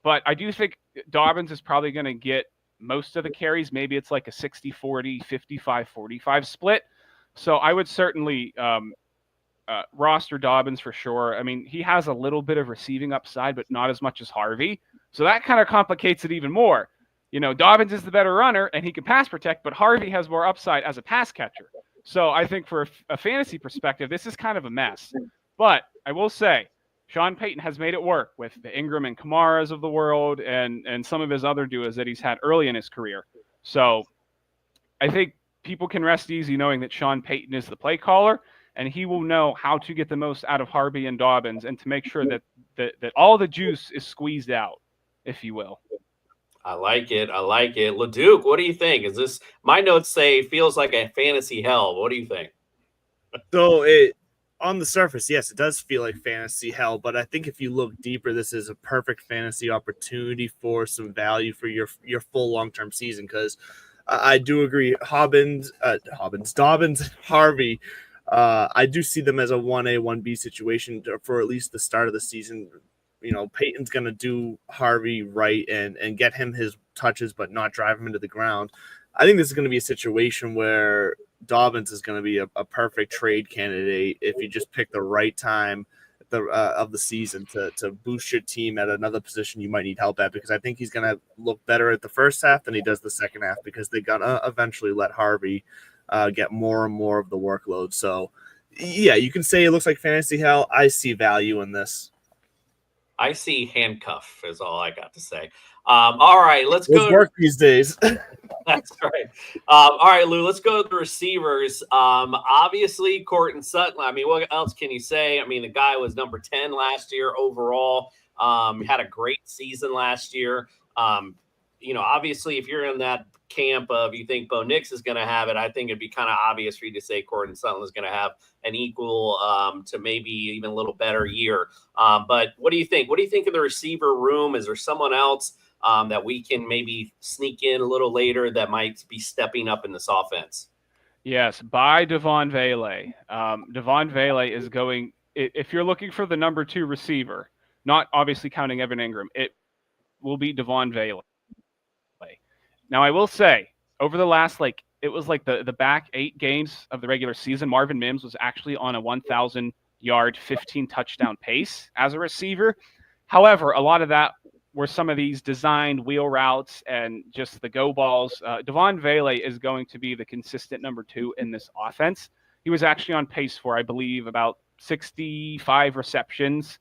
Speaker 3: But I do think Dobbins is probably going to get most of the carries. Maybe it's like a 60-40, 55-45 split. So I would certainly roster Dobbins for sure. I mean, he has a little bit of receiving upside, but not as much as Harvey. So that kind of complicates it even more. Dobbins is the better runner, and he can pass protect, but Harvey has more upside as a pass catcher. So I think for a fantasy perspective, this is kind of a mess. But I will say, Sean Payton has made it work with the Ingram and Kamaras of the world and some of his other duos that he's had early in his career. So I think people can rest easy knowing that Sean Payton is the play caller, and he will know how to get the most out of Harvey and Dobbins and to make sure that all the juice is squeezed out, if you will.
Speaker 5: I like it. LeDuc, what do you think? Is this, my notes say feels like a fantasy hell. What do you think?
Speaker 7: So on the surface, yes, it does feel like fantasy hell, but I think if you look deeper, this is a perfect fantasy opportunity for some value for your full long-term season, because I do agree. Dobbins, Harvey, I do see them as a 1A, 1B situation for at least the start of the season. Peyton's going to do Harvey right and get him his touches, but not drive him into the ground. I think this is going to be a situation where Dobbins is going to be a perfect trade candidate if you just pick the right time of the season to boost your team at another position you might need help at, because I think he's going to look better at the first half than he does the second half, because they're going to eventually let Harvey get more and more of the workload. So, yeah, you can say it looks like fantasy hell. I see value in this.
Speaker 5: I see handcuff is all I got to say. All right, let's go.
Speaker 7: Work these days.
Speaker 5: That's right. All right, Lou, let's go to the receivers. Obviously, Courtland Sutton. I mean, what else can you say? I mean, the guy was number 10 last year overall. Had a great season last year. Obviously, if you're in that camp of you think Bo Nix is going to have it, I think it'd be kind of obvious for you to say Courtland Sutton is going to have an equal to maybe even a little better year. But what do you think? What do you think of the receiver room? Is there someone else that we can maybe sneak in a little later that might be stepping up in this offense?
Speaker 3: Yes, by Devon Vele. Devon Vele is going, if you're looking for the number 2 receiver, not obviously counting Evan Ingram, it will be Devon Vele. Now, I will say, over the last, it was the back 8 games of the regular season, Marvin Mims was actually on a 1,000-yard, 15-touchdown pace as a receiver. However, a lot of that were some of these designed wheel routes and just the go balls. Devon Vele is going to be the consistent number 2 in this offense. He was actually on pace for, I believe, about 65 receptions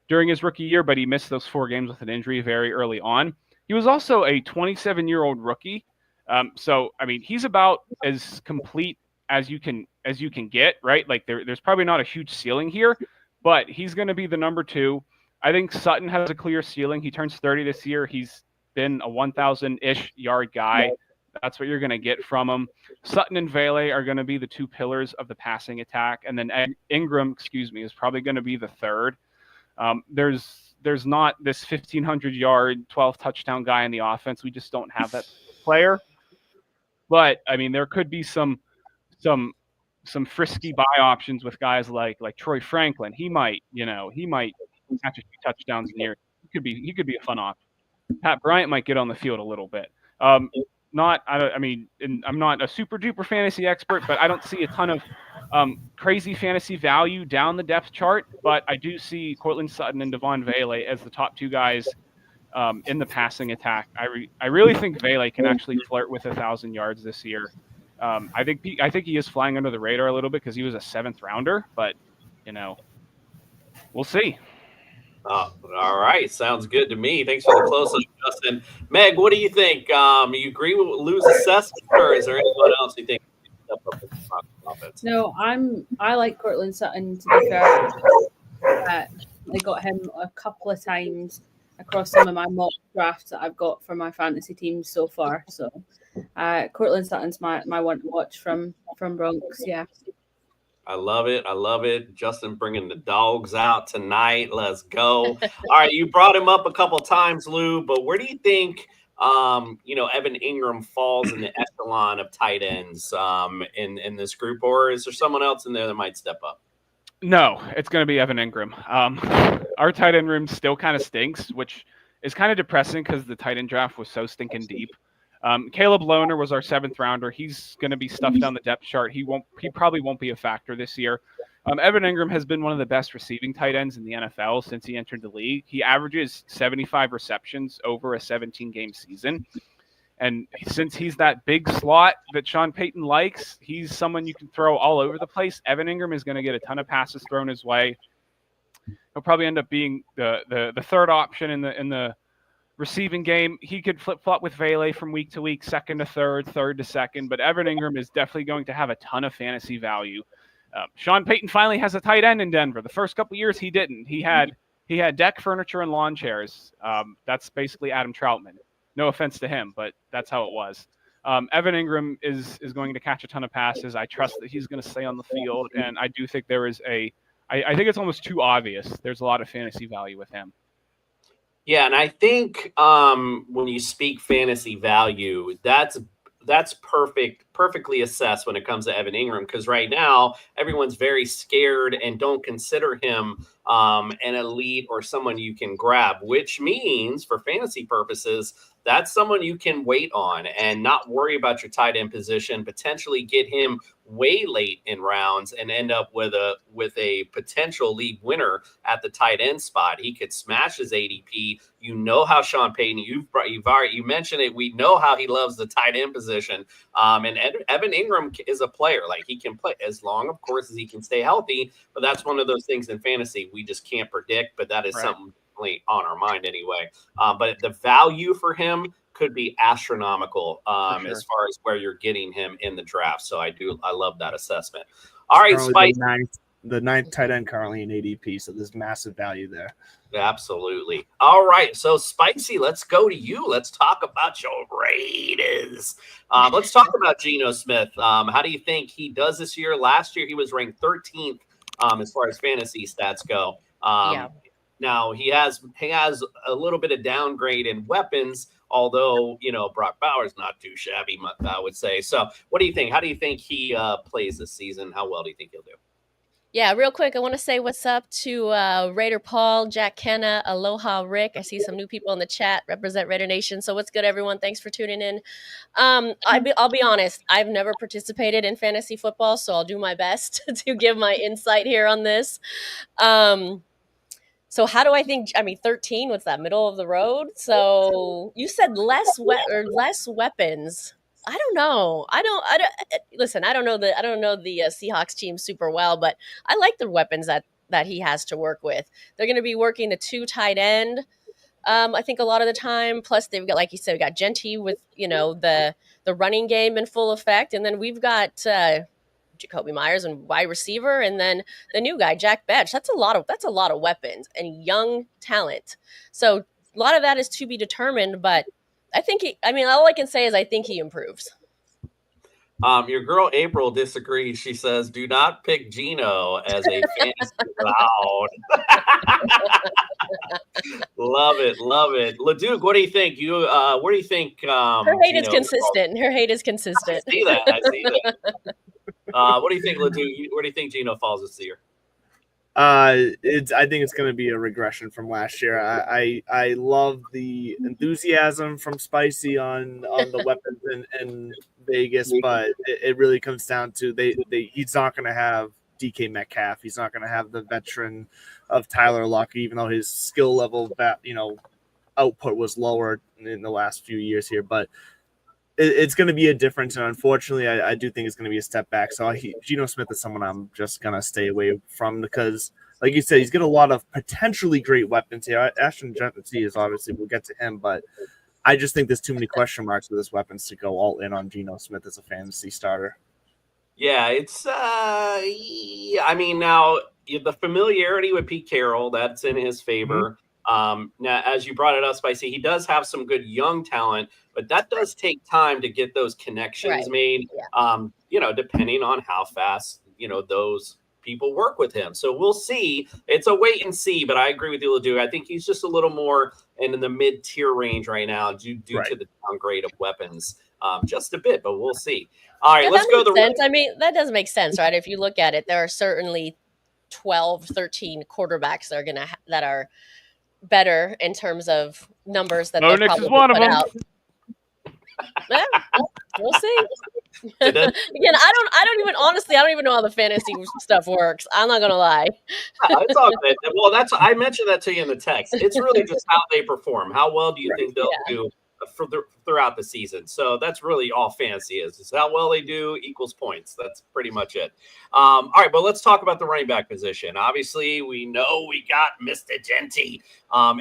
Speaker 3: during his rookie year, but he missed those 4 games with an injury very early on. He was also a 27-year-old rookie. So, I mean, he's about as complete as you can get, right? Like there's probably not a huge ceiling here, but he's going to be the number 2. I think Sutton has a clear ceiling. He turns 30 this year. He's been a 1,000-ish yard guy. That's what you're going to get from him. Sutton and Vele are going to be the 2 pillars of the passing attack. And then Ingram, is probably going to be the 3rd. There's not this 1,500-yard, 12-touchdown guy in the offense. We just don't have that player. But I mean, there could be some frisky buy options with guys like Troy Franklin. He might catch a few touchdowns in the year. He could be a fun option. Pat Bryant might get on the field a little bit. I'm not a super duper fantasy expert, but I don't see a ton of crazy fantasy value down the depth chart. But I do see Courtland Sutton and Devon Vele as the top 2 guys in the passing attack. I really think Vele can actually flirt with 1,000 yards this year. I think he is flying under the radar a little bit because he was a 7th rounder, but we'll see.
Speaker 5: All right, sounds good to me. Thanks for the close-up, Justin. Meg, what do you think? You agree with Lou's assessment, or is there anyone else you think can step up in the offense?
Speaker 11: No, I like Cortland Sutton, to be fair. I got him a couple of times across some of my mock drafts that I've got for my fantasy teams so far. So Cortland Sutton's my one to watch from Bronx. Yeah.
Speaker 5: I love it. I love it. Justin bringing the dogs out tonight. Let's go. All right, you brought him up a couple times, Lou, but where do you think Evan Ingram falls in the echelon of tight ends in this group, or is there someone else in there that might step up?
Speaker 3: No, it's going to be Evan Ingram. Our tight end room still kind of stinks, which is kind of depressing because the tight end draft was so stinking deep. Caleb Lohner was our 7th rounder. He's going to be stuffed down the depth chart. He probably won't be a factor this year. Evan Ingram has been one of the best receiving tight ends in the NFL since he entered the league. He averages 75 receptions over a 17-game season. And since he's that big slot that Sean Payton likes, he's someone you can throw all over the place. Evan Ingram is going to get a ton of passes thrown his way. He'll probably end up being the 3rd option in the receiving game. He could flip-flop with Vele from week to week, 2nd to 3rd, 3rd to 2nd, but Evan Ingram is definitely going to have a ton of fantasy value. Sean Payton finally has a tight end in Denver. The first couple years he didn't. He had deck furniture and lawn chairs. That's basically Adam Troutman. No offense to him, but that's how it was. Evan Ingram is going to catch a ton of passes. I trust that he's going to stay on the field, and I do think there is I think it's almost too obvious. There's a lot of fantasy value with him.
Speaker 5: Yeah, and I think when you speak fantasy value, that's perfectly assessed when it comes to Evan Ingram, because right now everyone's very scared and don't consider him an elite or someone you can grab, which means for fantasy purposes, that's someone you can wait on and not worry about your tight end position, potentially get him way late in rounds and end up with a potential league winner at the tight end spot. He could smash his ADP. You know how Sean Payton, you mentioned it. We know how he loves the tight end position. And Evan Ingram is a player. Like, he can play as long, of course, as he can stay healthy. But that's one of those things in fantasy we just can't predict. But that is something on our mind anyway. But the value for him could be astronomical as far as where you're getting him in the draft. So I love that assessment. All right, Spike.
Speaker 7: The 9th tight end currently in ADP, so there's massive value there.
Speaker 5: Absolutely. All right, so Spicy, let's go to you. Let's talk about your Raiders. Let's talk about Geno Smith. How do you think he does this year? Last year, he was ranked 13th as far as fantasy stats go. Now he has a little bit of downgrade in weapons, although Brock Bowers not too shabby, I would say. So, what do you think? How do you think he plays this season? How well do you think he'll do?
Speaker 6: Yeah, real quick, I want to say what's up to Raider Paul, Jack Kenna, Aloha Rick. I see some new people in the chat, represent Raider Nation. So what's good, everyone? Thanks for tuning in. I'll be honest, I've never participated in fantasy football, so I'll do my best to give my insight here on this. So how do I think? 13. What's that? Middle of the road. So you said less weapons. I don't know. Listen, I don't know the Seahawks team super well, but I like the weapons that he has to work with. They're going to be working the 2 tight end. I think a lot of the time. Plus, they've got, like you said, we got Genty with the running game in full effect, and then we've got Jacoby Myers and wide receiver, and then the new guy Jack Betch. That's a lot of weapons and young talent. So a lot of that is to be determined, but I think all I can say is I think he improves.
Speaker 5: Your girl April disagrees. She says, "Do not pick Geno as a fantasy cloud." Love it. LeDuc, what do you think? Where do you think?
Speaker 6: Her hate is consistent. Her hate is consistent.
Speaker 5: I see that. What do you think, LeDuc? Where do you think Geno falls this year?
Speaker 7: I think it's going to be a regression from last year. I love the enthusiasm from Spicy on the weapons in Vegas, but it really comes down to he's not going to have DK Metcalf. He's not going to have the veteran of Tyler Lockett, even though his skill level output was lower in the last few years here, but it's going to be a difference. And unfortunately, I do think it's going to be a step back. So Geno Smith is someone I'm just going to stay away from because, like you said, he's got a lot of potentially great weapons here. Ashton Genty is obviously, we'll get to him, but I just think there's too many question marks with his weapons to go all in on Geno Smith as a fantasy starter.
Speaker 5: Yeah, it's I mean, now the familiarity with Pete Carroll, that's in his favor. Now, as you brought it up, Spicy, he does have some good young talent, but that does take time to get those connections made. Depending on how fast those people work with him. So we'll see. It's a wait and see, but I agree with you, Ledoux. I think he's just a little more in the mid-tier range right now due to the downgrade of weapons. Just a bit, but we'll see. All right, let's go to the
Speaker 6: I mean, that does make sense, right? If you look at it, there are certainly 12, 13 quarterbacks that are better in terms of numbers that they'll probably put out. Yeah, we'll see. Again, I don't even know how the fantasy stuff works. I'm not gonna lie.
Speaker 5: It's all good. Well, I mentioned that to you in the text. It's really just how they perform. How well do you think they'll do throughout the season? So that's really all fantasy is how well they do equals points. That's pretty much it. All right, but let's talk about the running back position. Obviously, we know we got Mr. Genty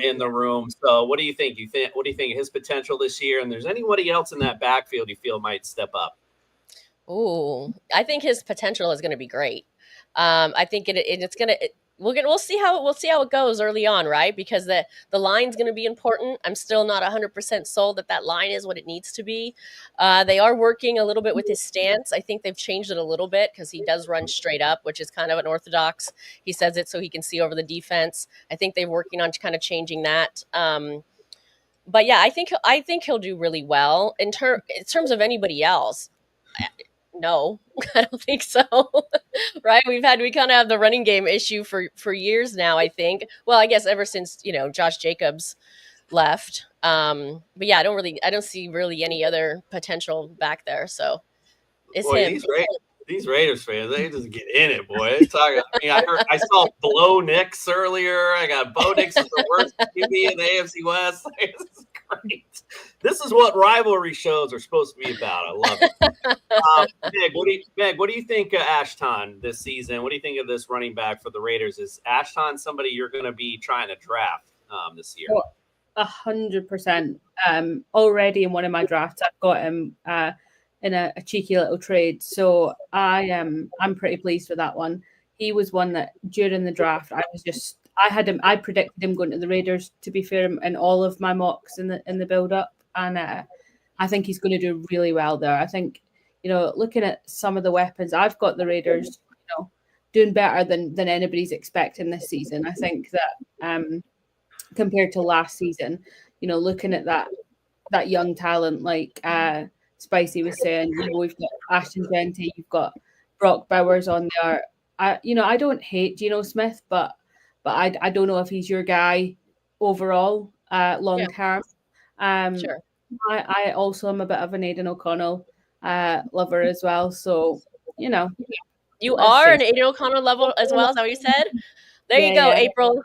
Speaker 5: in the room. So what do you think? What do you think of his potential this year? And there's anybody else in that backfield you feel might step up?
Speaker 6: Ooh, I think his potential is going to be great. I think it's going to. We'll see how it goes early on, right? Because the line's going to be important. I'm still not 100% sold that line is what it needs to be. They are working a little bit with his stance. I think they've changed it a little bit because he does run straight up, which is kind of unorthodox. He says it so he can see over the defense. I think they're working on kind of changing that. But yeah, I think he'll do really well in terms of anybody else. No, I don't think so. Right? We kind of have the running game issue for years now, I think. Well, I guess ever since, Josh Jacobs left. But yeah, I don't see really any other potential back there. So it's him.
Speaker 5: These Raiders fans, they just get in it, boy. I saw Blow Nix earlier. I got Bo Nix is the worst QB in the AFC West. This is great. This is what rivalry shows are supposed to be about. I love it. Meg, what do you think of Ashton this season? What do you think of this running back for the Raiders? Is Ashton somebody you're going to be trying to draft this year?
Speaker 11: 100%. Already in one of my drafts, I've got him in a cheeky little trade. So I'm pretty pleased with that one. He was one that during the draft, I predicted him going to the Raiders, to be fair, in all of my mocks in the build up. And I think he's going to do really well there. I think, looking at some of the weapons, I've got the Raiders, doing better than anybody's expecting this season. I think that compared to last season, looking at that young talent like Spicy was saying, we've got Ashton Genty, you've got Brock Bowers on there. I don't hate Geno Smith, but I don't know if he's your guy overall long term. Sure. I also am a bit of an Aidan O'Connell lover as well. So you
Speaker 6: are an Aidan O'Connell level as well. Is that what you said? There you go, April.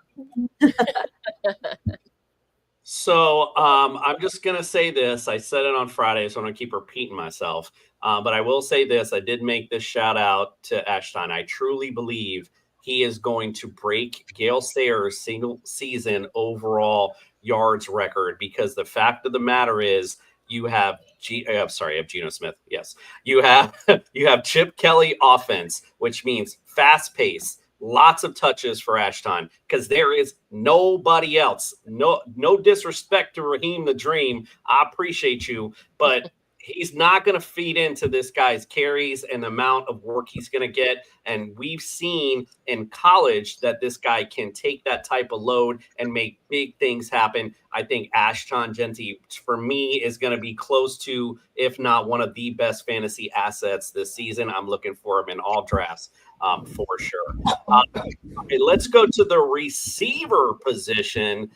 Speaker 5: So I'm just going to say this. I said it on Friday, so I'm going to keep repeating myself. But I will say this. I did make this shout out to Ashton. I truly believe he is going to break Gale Sayers' single season overall yards record, because the fact of the matter is you have Geno Smith. Yes. You have Chip Kelly offense, which means fast pace. Lots of touches for Ashton, because there is nobody else. No disrespect to Raheem the Dream. I appreciate you, but he's not going to feed into this guy's carries and the amount of work he's going to get. And we've seen in college that this guy can take that type of load and make big things happen. I think Ashton Genty, for me, is going to be close to, if not one of the best fantasy assets this season. I'm looking for him in all drafts. For sure. Okay, let's go to the receiver position.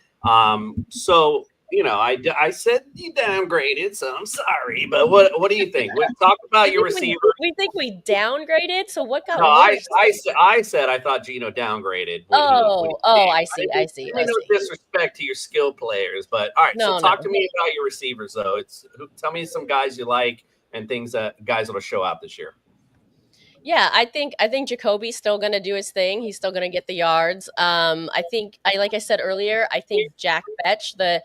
Speaker 5: So I said you downgraded, so I'm sorry. But what do you think? Talk about your receiver.
Speaker 6: We think we downgraded. So what got
Speaker 5: No,
Speaker 6: worse?
Speaker 5: I said I thought Gino downgraded.
Speaker 6: I see. I see. I
Speaker 5: No
Speaker 6: see.
Speaker 5: disrespect to your skill players, but all right.
Speaker 6: No,
Speaker 5: so talk
Speaker 6: no.
Speaker 5: to me about your receivers, though. Tell me some guys you like and guys that'll show out this year.
Speaker 6: Yeah, I think Jacoby's still going to do his thing. He's still going to get the yards. Like I said earlier, I think Jack Betch, the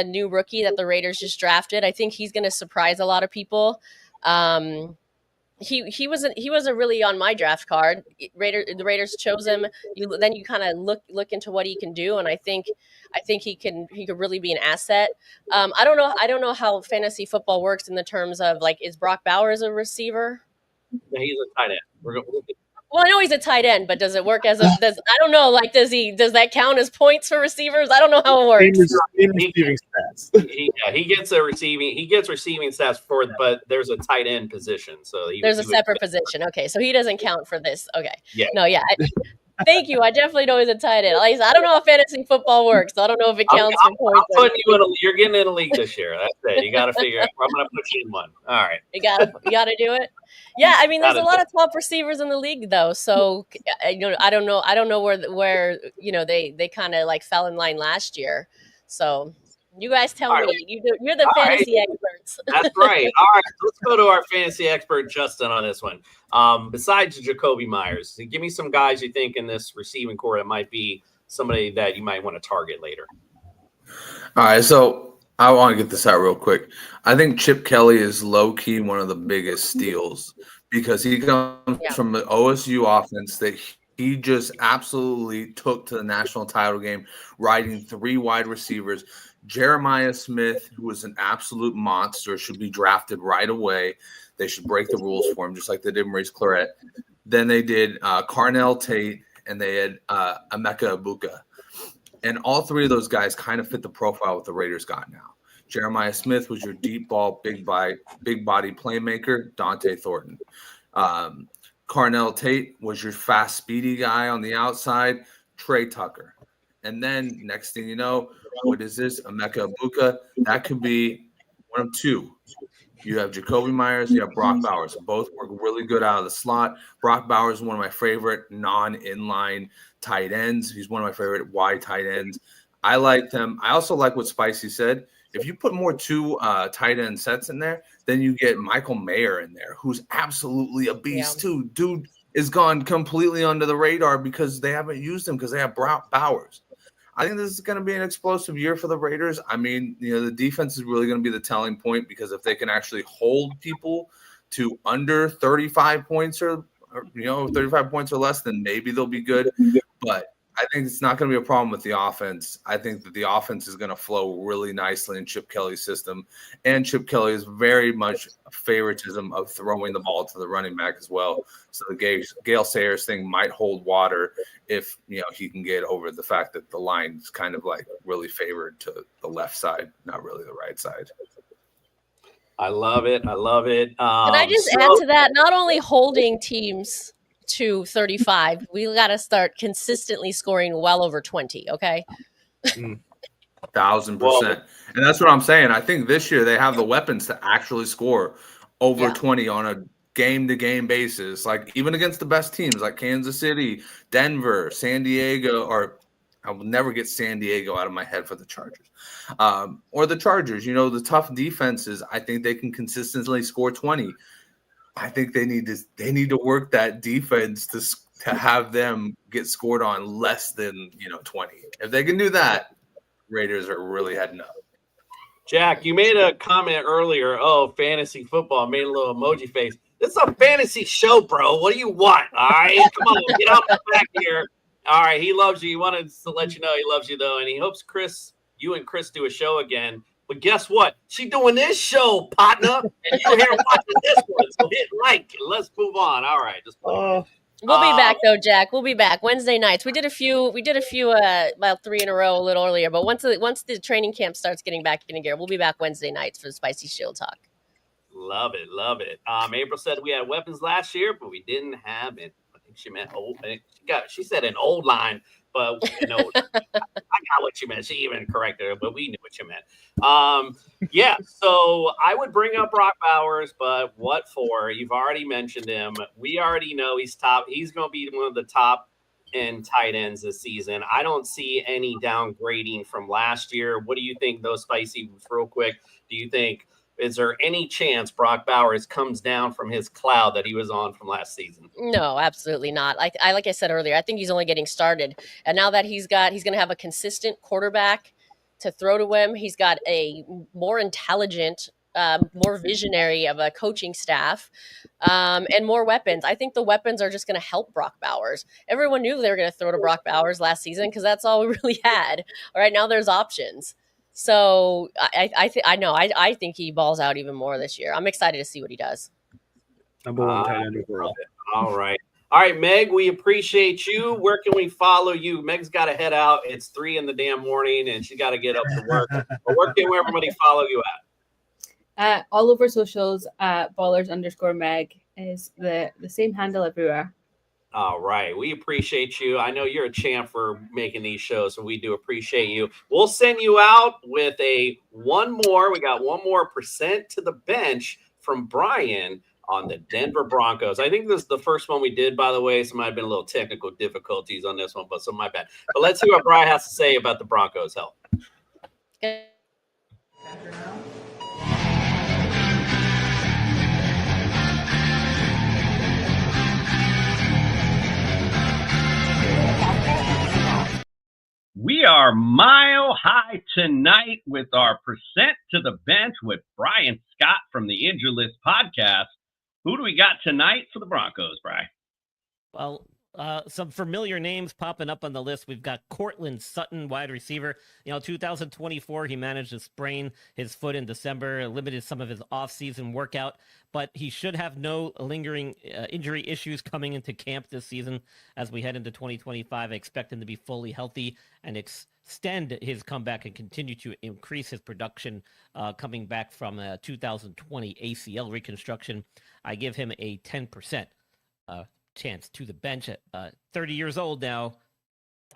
Speaker 6: new rookie that the Raiders just drafted, I think he's going to surprise a lot of people. He wasn't really on my draft card. The Raiders chose him. Then you kind of look into what he can do, and I think he could really be an asset. I don't know how fantasy football works in the terms of like, is Brock Bowers a receiver?
Speaker 5: Yeah, he's a tight end.
Speaker 6: Well, I know he's a tight end, but does it work as I don't know. Like, does that count as points for receivers? I don't know how it works.
Speaker 7: Receiving stats.
Speaker 5: He gets receiving stats but there's a tight end position, so
Speaker 6: there's a separate position. Okay, so he doesn't count for this. Okay,
Speaker 5: yeah,
Speaker 6: no, yeah. Thank you. I definitely know he's a tight end. Like, I don't know how fantasy football works, so I don't know if it counts for points.
Speaker 5: You're getting in a league this year. That's it. You got to figure out. I'm going to put you in one. All right.
Speaker 6: You got to do it. Yeah, I mean, there's a lot of top receivers in the league, though. So I don't know where they kind of like fell in line last year. So you guys tell me. Right. You're the fantasy experts.
Speaker 5: That's right. All right, let's go to our fantasy expert, Justin, on this one. Besides Jacoby Myers, give me some guys you think in this receiving core that might be somebody that you might want to target later.
Speaker 4: All right, so I want to get this out real quick. I think Chip Kelly is low-key one of the biggest steals because he comes from the OSU offense that he just absolutely took to the national title game, riding 3 wide receivers. Jeremiah Smith, who is an absolute monster, should be drafted right away. They should break the rules for him, just like they did Maurice Claret. Then they did Carnell Tate, and they had Emeka Egbuka. And all 3 of those guys kind of fit the profile what the Raiders got now. Jeremiah Smith was your deep ball, big body playmaker, Dante Thornton. Carnell Tate was your fast, speedy guy on the outside, Trey Tucker. And then next thing you know, what is this? Emeka Egbuka. That could be one of 2. You have Jacoby Myers, you have Brock Bowers. Both work really good out of the slot. Brock Bowers is one of my favorite non-inline tight ends. He's one of my favorite wide tight ends. I like them. I also like what Spicy said. If you put more 2 tight end sets in there, then you get Michael Mayer in there, who's absolutely a beast too. Dude is gone completely under the radar because they haven't used him because they have Bowers. I think this is going to be an explosive year for the Raiders. I mean, the defense is really going to be the telling point because if they can actually hold people to under 35 points or 35 points or less, then maybe they'll be good. But I think it's not going to be a problem with the offense. I think that the offense is going to flow really nicely in Chip Kelly's system. And Chip Kelly is very much a favoritism of throwing the ball to the running back as well. So the Gale Sayers thing might hold water if, he can get over the fact that the line is kind of like really favored to the left side, not really the right side.
Speaker 5: I love it. Can
Speaker 6: I just add to that? Not only holding teams to 35, we got to start consistently scoring well over 20. Okay.
Speaker 4: 1,000%. And that's what I'm saying. I think this year they have the weapons to actually score over 20 on a game-to-game basis. Like even against the best teams like Kansas City, Denver, San Diego, or I will never get San Diego out of my head for the Chargers. Or the Chargers, the tough defenses. I think they can consistently score 20. I think they need to work that defense to have them get scored on less than 20. If they can do that, Raiders are really heading up.
Speaker 5: Jack, you made a comment earlier. Oh, fantasy football. Made a little emoji face. This is a fantasy show, bro. What do you want? All right, come on, get out the back here. All right, he loves you. He wanted to let you know he loves you though, and he hopes you and Chris do a show again. But guess what? She doing this show, partner, and you're here watching this one. So hit like and let's move on. All right, just
Speaker 6: we'll be back though, Jack. We'll be back Wednesday nights. We did a few about 3 in a row a little earlier, but once the training camp starts getting back in gear, we'll be back Wednesday nights for the Spicy Shield Talk.
Speaker 5: Love it. April said we had weapons last year, but we didn't have it. I think she meant old. She said an old line, but I got what you meant. She even corrected her, but we knew what you meant. Yeah, so I would bring up Brock Bowers, but what for? You've already mentioned him. We already know he's top. He's going to be one of the top end tight ends this season. I don't see any downgrading from last year. What do you think, though, Spicy, real quick? Do you think is there any chance Brock Bowers comes down from his cloud that he was on from last season?
Speaker 6: No, absolutely not. Like I said earlier, I think he's only getting started. And now that he's going to have a consistent quarterback to throw to him, he's got a more intelligent, more visionary of a coaching staff, and more weapons. I think the weapons are just going to help Brock Bowers. Everyone knew they were going to throw to Brock Bowers last season because that's all we really had. All right, now there's options. So I think he balls out even more this year. I'm excited to see what he does.
Speaker 7: Number one tight end overall.
Speaker 5: All right. All right, Meg, we appreciate you. Where can we follow you? Meg's got to head out. It's 3 in the damn morning, and she got to get up to work. But where can everybody follow you at?
Speaker 11: All over socials, ballers_Meg is the same handle everywhere.
Speaker 5: All right. We appreciate you. I know you're a champ for making these shows, so we do appreciate you. We'll send you out with one more. We got one more percent to the bench from Brian on the Denver Broncos. I think this is the first one we did, by the way. So might have been a little technical difficulties on this one, but so my bad. But let's see what Brian has to say about the Broncos' health.
Speaker 9: We are mile high tonight with our percent to the bench with Brian Scott from the Injury List podcast. Who do we got tonight for the Broncos, Brian?
Speaker 8: Well, some familiar names popping up on the list. We've got Cortland Sutton, wide receiver. 2024, he managed to sprain his foot in December, limited some of his offseason workout, but he should have no lingering injury issues coming into camp this season. As we head into 2025, I expect him to be fully healthy and extend his comeback and continue to increase his production coming back from a 2020 ACL reconstruction. I give him a 10% chance to the bench at 30 years old now.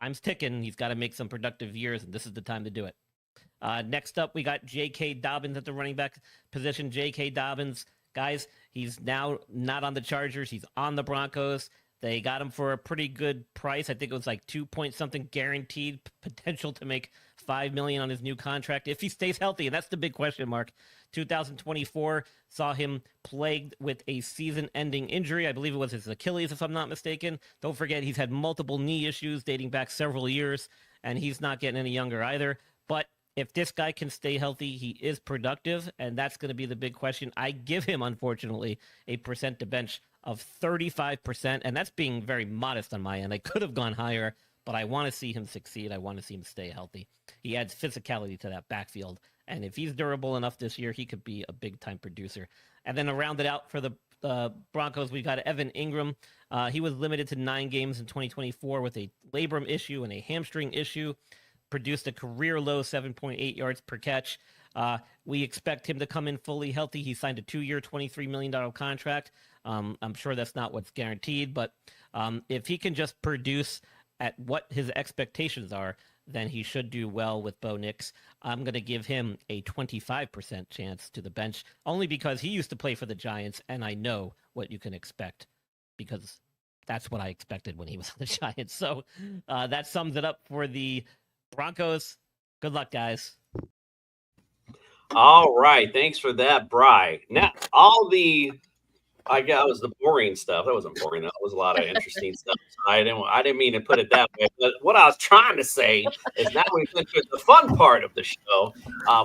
Speaker 8: Time's ticking. He's got to make some productive years, and this is the time to do it. Next up, we got J.K. Dobbins at the running back position. J.K. Dobbins, guys, he's now not on the Chargers. He's on the Broncos. They got him for a pretty good price. I think it was like 2-point-something guaranteed, potential to make $5 million on his new contract if he stays healthy, and that's the big question mark. 2024 saw him plagued with a season-ending injury. I believe it was his Achilles, if I'm not mistaken. Don't forget, he's had multiple knee issues dating back several years, and he's not getting any younger either. But if this guy can stay healthy, he is productive, and that's going to be the big question. I give him, unfortunately, a percent to bench of 35%, and that's being very modest on my end. I could have gone higher, but I want to see him succeed. I want to see him stay healthy. He adds physicality to that backfield, and if he's durable enough this year, he could be a big-time producer. And then to round it out for the Broncos, we got Evan Ingram. He was limited to 9 games in 2024 with a labrum issue and a hamstring issue. Produced a career-low 7.8 yards per catch. We expect him to come in fully healthy. He signed a 2-year, $23 million contract. I'm sure that's not what's guaranteed, but if he can just produce at what his expectations are, then he should do well with Bo Nix. I'm going to give him a 25% chance to the bench, only because he used to play for the Giants, and I know what you can expect, because that's what I expected when he was on the Giants. So that sums it up for the Broncos. Good luck, guys.
Speaker 5: All right. Thanks for that, Bri. Now, I got was the boring stuff. That wasn't boring. That was a lot of interesting stuff. I didn't mean to put it that way. But what I was trying to say is now we've entered the fun part of the show,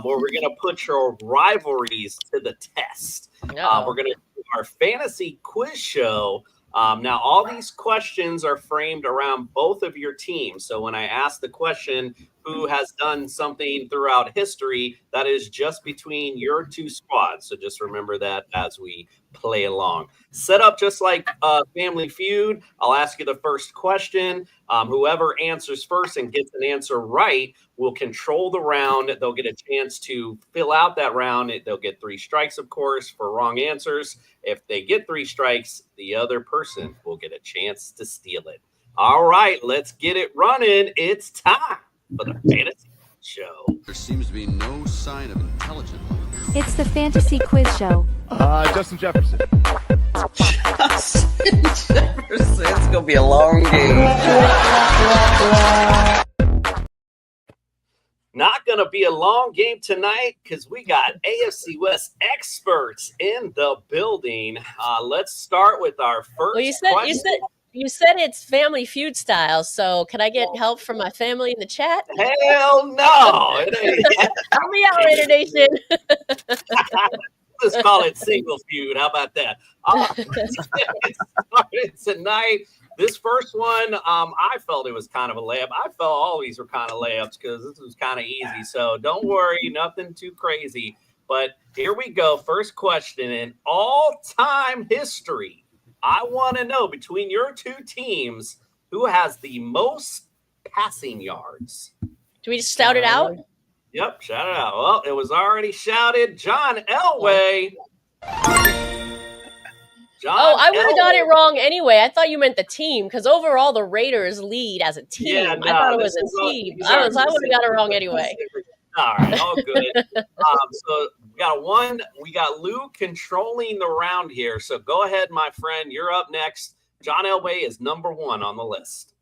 Speaker 5: where we're going to put your rivalries to the test. We're going to do our fantasy quiz show. Now, all these questions are framed around both of your teams. So when I ask the question, who has done something throughout history, that is just between your two squads. So just remember that as we play along. Set up just like Family Feud. I'll ask you the first question. Whoever answers first and gets an answer right will control the round. They'll get a chance to fill out that round. They'll get 3 strikes, of course, for wrong answers. If they get 3 strikes, the other person will get a chance to steal it. All right, let's get it running. It's time. for the fantasy show.
Speaker 12: There seems to be no sign of intelligent life.
Speaker 13: It's the Fantasy Quiz Show.
Speaker 2: Justin Jefferson.
Speaker 5: Justin Jefferson. It's gonna be a long game. Not gonna be a long game tonight because we got AFC West experts in the building. Let's start with our first.
Speaker 6: Well, you said it's Family Feud style. So can I get help from my family in the chat?
Speaker 5: Hell no! It ain't.
Speaker 6: Help me out, Raider Nation.
Speaker 5: Let's call it single feud. How about that? Tonight, this first one, I felt it was kind of a layup. I felt all these were kind of layups because this was kind of easy. So don't worry, nothing too crazy. But here we go. First question in all-time history. I want to know between your two teams who has the most passing yards.
Speaker 6: Do we just shout it out?
Speaker 5: Yep, shout it out. Well, it was already shouted. John Elway.
Speaker 6: I would have got it wrong anyway. I thought you meant the team because overall the Raiders lead as a team.
Speaker 5: Yeah,
Speaker 6: I thought it was a team. I would have got it wrong anyway.
Speaker 5: All right, all good. So we got Lou controlling the round here. So go ahead, my friend. You're up next. John Elway is number 1 on the list.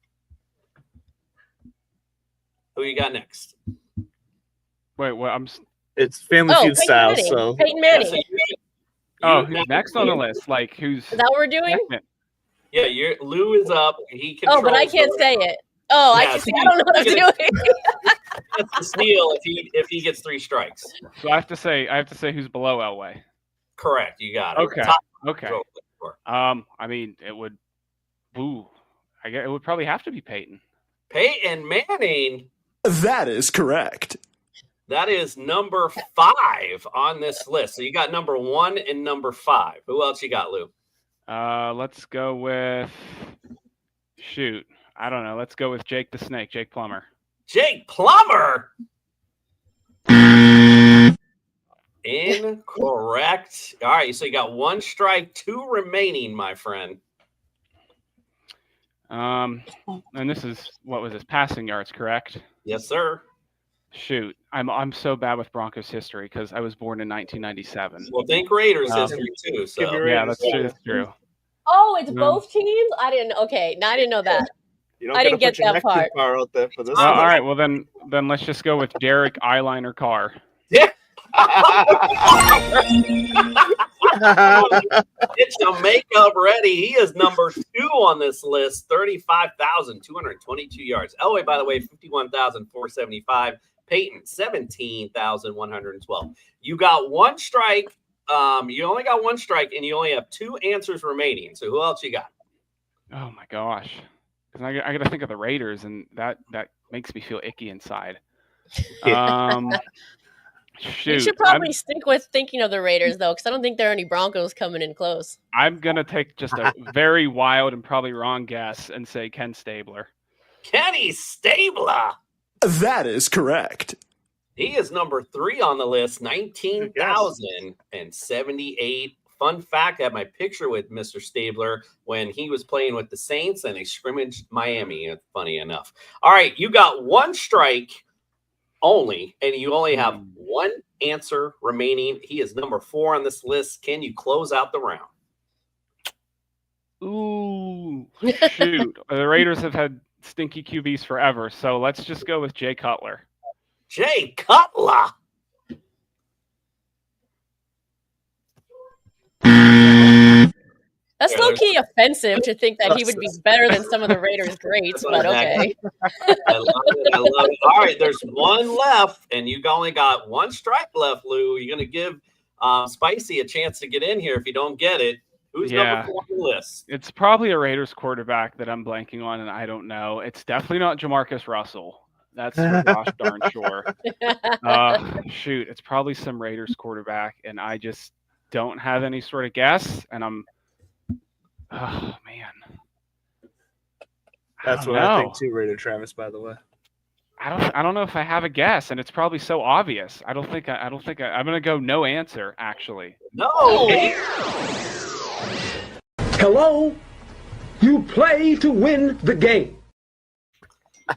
Speaker 5: Who you got next?
Speaker 3: Wait, what?
Speaker 7: It's Family Feud style.
Speaker 6: Manning.
Speaker 7: So
Speaker 6: Peyton Manning.
Speaker 3: Who's next on the list? Like who's?
Speaker 6: Is that what we're doing?
Speaker 3: Second?
Speaker 5: Yeah, Lou is up. He controls.
Speaker 6: Oh, but I can't say it. Oh,
Speaker 5: Yeah,
Speaker 6: I don't know what I'm doing.
Speaker 5: That's the steal if he gets 3 strikes.
Speaker 3: So I have to say who's below Elway.
Speaker 5: Correct. You got it.
Speaker 3: Okay.
Speaker 5: Top
Speaker 3: Okay.
Speaker 5: control.
Speaker 3: I mean, it would. Ooh, I guess it would probably have to be Peyton.
Speaker 5: Peyton Manning.
Speaker 2: That is correct.
Speaker 5: That is number 5 on this list. So you got number 1 and number 5. Who else you got, Lou?
Speaker 3: Let's go with. Shoot, I don't know. Let's go with Jake the Snake, Jake Plummer.
Speaker 5: Jake Plummer. Incorrect. All right, so you got 1 strike, 2 remaining, my friend.
Speaker 3: And this is what was this? Passing yards, correct?
Speaker 5: Yes, sir.
Speaker 3: Shoot, I'm so bad with Broncos history because I was born in 1997.
Speaker 5: Well, think Raiders history too. So
Speaker 3: yeah, that's true. That's true.
Speaker 6: Oh, it's both teams? I didn't. Okay, no, I didn't know that. I didn't get that part.
Speaker 7: Out there for this
Speaker 3: all right, well then let's just go with Derek Eyeliner Carr.
Speaker 5: Yeah. It's a makeup ready. He is number 2 on this list, 35,222 yards. Elway, by the way, 51,475. Peyton, 17,112. You got 1 strike. You only got 1 strike, and you only have 2 answers remaining. So who else you got?
Speaker 3: Oh my gosh, because I got to think of the Raiders, and that makes me feel icky inside. Shoot,
Speaker 6: you should probably stick with thinking of the Raiders, though, because I don't think there are any Broncos coming in close.
Speaker 3: I'm going to take just a very wild and probably wrong guess and say Ken Stabler.
Speaker 5: Kenny Stabler.
Speaker 2: That is correct.
Speaker 5: He is number 3 on the list, 19,078. Fun fact, I have my picture with Mr. Stabler when he was playing with the Saints and they scrimmaged Miami, funny enough. All right, you got 1 strike only, and you only have 1 answer remaining. He is number 4 on this list. Can you close out the round?
Speaker 3: Ooh, shoot. The Raiders have had stinky QBs forever, so let's just go with Jay Cutler.
Speaker 5: Jay Cutler.
Speaker 6: That's low-key offensive to think that he would be better than some of the Raiders' greats, but okay.
Speaker 5: I love it. All right, there's 1 left, and you only got 1 strike left, Lou. You're going to give Spicy a chance to get in here if you don't get it. Who's number 4 on the list?
Speaker 3: It's probably a Raiders quarterback that I'm blanking on, and I don't know. It's definitely not Jamarcus Russell. That's for gosh darn sure. Shoot, it's probably some Raiders quarterback, and I just don't have any sort of guess, and I'm oh man.
Speaker 7: That's what I think too, Raider Travis, by the way.
Speaker 3: I don't know if I have a guess, and it's probably so obvious. I'm gonna go no answer, actually.
Speaker 5: No.
Speaker 14: Hello? You play to win the game.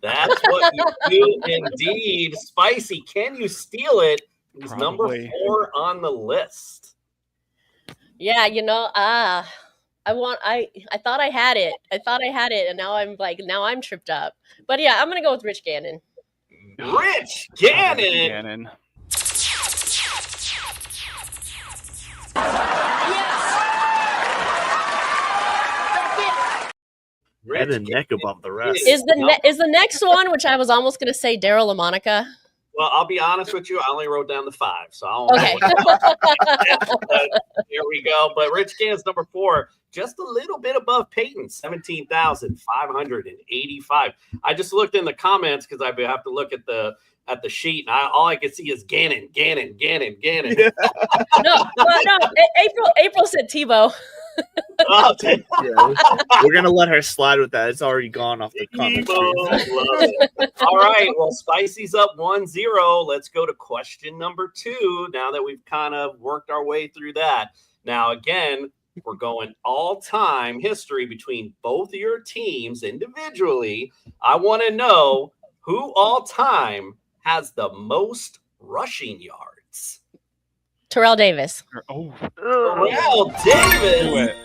Speaker 5: That's what you do indeed. Spicy, can you steal it? He's number
Speaker 3: Probably.
Speaker 5: 4 on the list.
Speaker 6: Yeah, I thought I had it. And now I'm tripped up. But yeah, I'm gonna go with Rich Gannon.
Speaker 5: Rich Gannon.
Speaker 3: Gannon.
Speaker 7: Head and neck above the rest.
Speaker 6: Is the next one, which I was almost gonna say, Daryl LaMonica?
Speaker 5: Well, I'll be honest with you. I only wrote down the 5, so I don't
Speaker 6: Okay.
Speaker 5: know. Here we go. But Rich Gannon's number 4, just a little bit above Peyton, 17,585. I just looked in the comments because I have to look at the sheet, and all I can see is Gannon.
Speaker 6: No. April said Tebow.
Speaker 5: Oh,
Speaker 7: yeah, we're gonna let her slide with that. It's already gone off the comment screen.
Speaker 5: All right, well, Spicy's up 1-0. Let's go to question number 2. Now that we've kind of worked our way through that, now again, we're going all-time history between both of your teams individually. I want to know who all-time has the most rushing yards.
Speaker 6: Terrell Davis.
Speaker 5: Terrell Davis.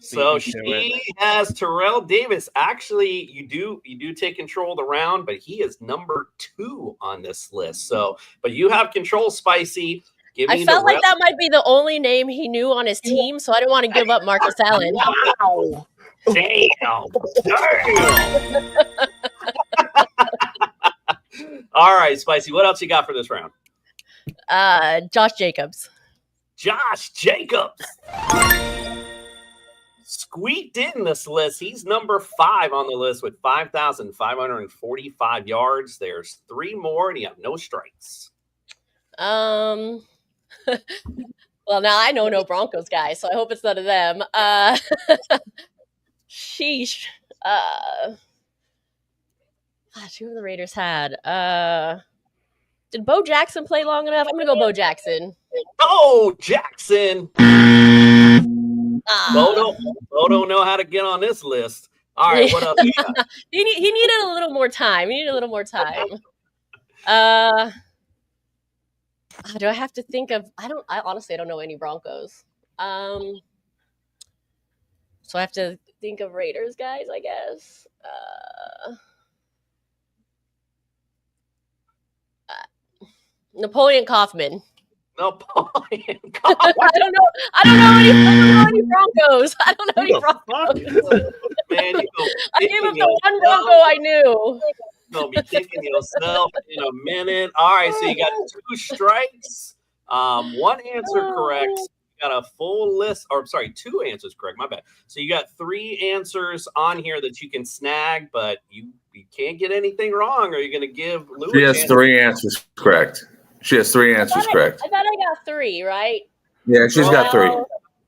Speaker 5: So she has Terrell Davis. Actually, you do take control of the round, but he is number 2 on this list. So, but you have control, Spicy.
Speaker 6: I felt like that might be the only name he knew on his team, so I didn't want to give up Marcus Allen.
Speaker 5: Wow. Damn. All right, Spicy. What else you got for this round?
Speaker 6: Josh Jacobs.
Speaker 5: Josh Jacobs. Squeaked in this list. He's number 5 on the list with 5,545 yards. There's 3 more, and you have no strikes.
Speaker 6: Well, now I know no Broncos guys, so I hope it's none of them. Sheesh. Gosh, who have the Raiders had? Did Bo Jackson play long enough? I'm gonna go Bo Jackson.
Speaker 5: Bo Jackson. Bo don't know how to get on this list. All right, what else?
Speaker 6: He needed a little more time. Do I have to think of? I honestly don't know any Broncos. So I have to think of Raiders guys, I guess. Napoleon Kaufman.
Speaker 5: Napoleon Kaufman.
Speaker 6: I don't know any Broncos.
Speaker 5: Man,
Speaker 6: I gave up the one Bronco I knew.
Speaker 5: You're gonna be kicking yourself in a minute. All right, so you got 2 strikes, 1 answer correct. You got a full list, or sorry, 2 answers correct. My bad. So you got 3 answers on here that you can snag, but you can't get anything wrong, or you're gonna give Lou.
Speaker 4: She has 3 answers correct. She has 3 answers correct.
Speaker 6: I thought I got 3, right?
Speaker 4: Yeah, she's got 3.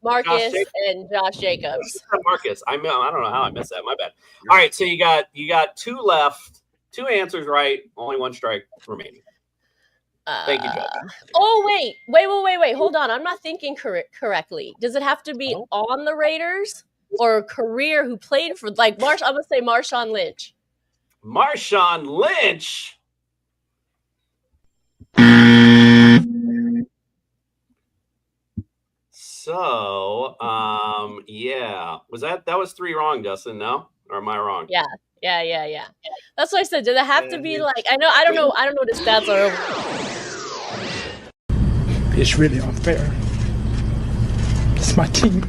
Speaker 6: Marcus and Josh Jacobs.
Speaker 5: Marcus. I don't know how I missed that. My bad. All right, so you got 2 left, 2 answers right, only 1 strike remaining. Thank you, Judge.
Speaker 6: Oh, wait. Hold on. I'm not thinking correctly. Does it have to be on the Raiders or a career who played for, like, I'm going to say Marshawn Lynch.
Speaker 5: Marshawn Lynch. So, yeah. That was 3 wrong, Dustin, no? Or am I wrong?
Speaker 6: Yeah. That's what I said. Did it have to be like, I don't know what the stats are.
Speaker 1: It's really unfair. It's my team.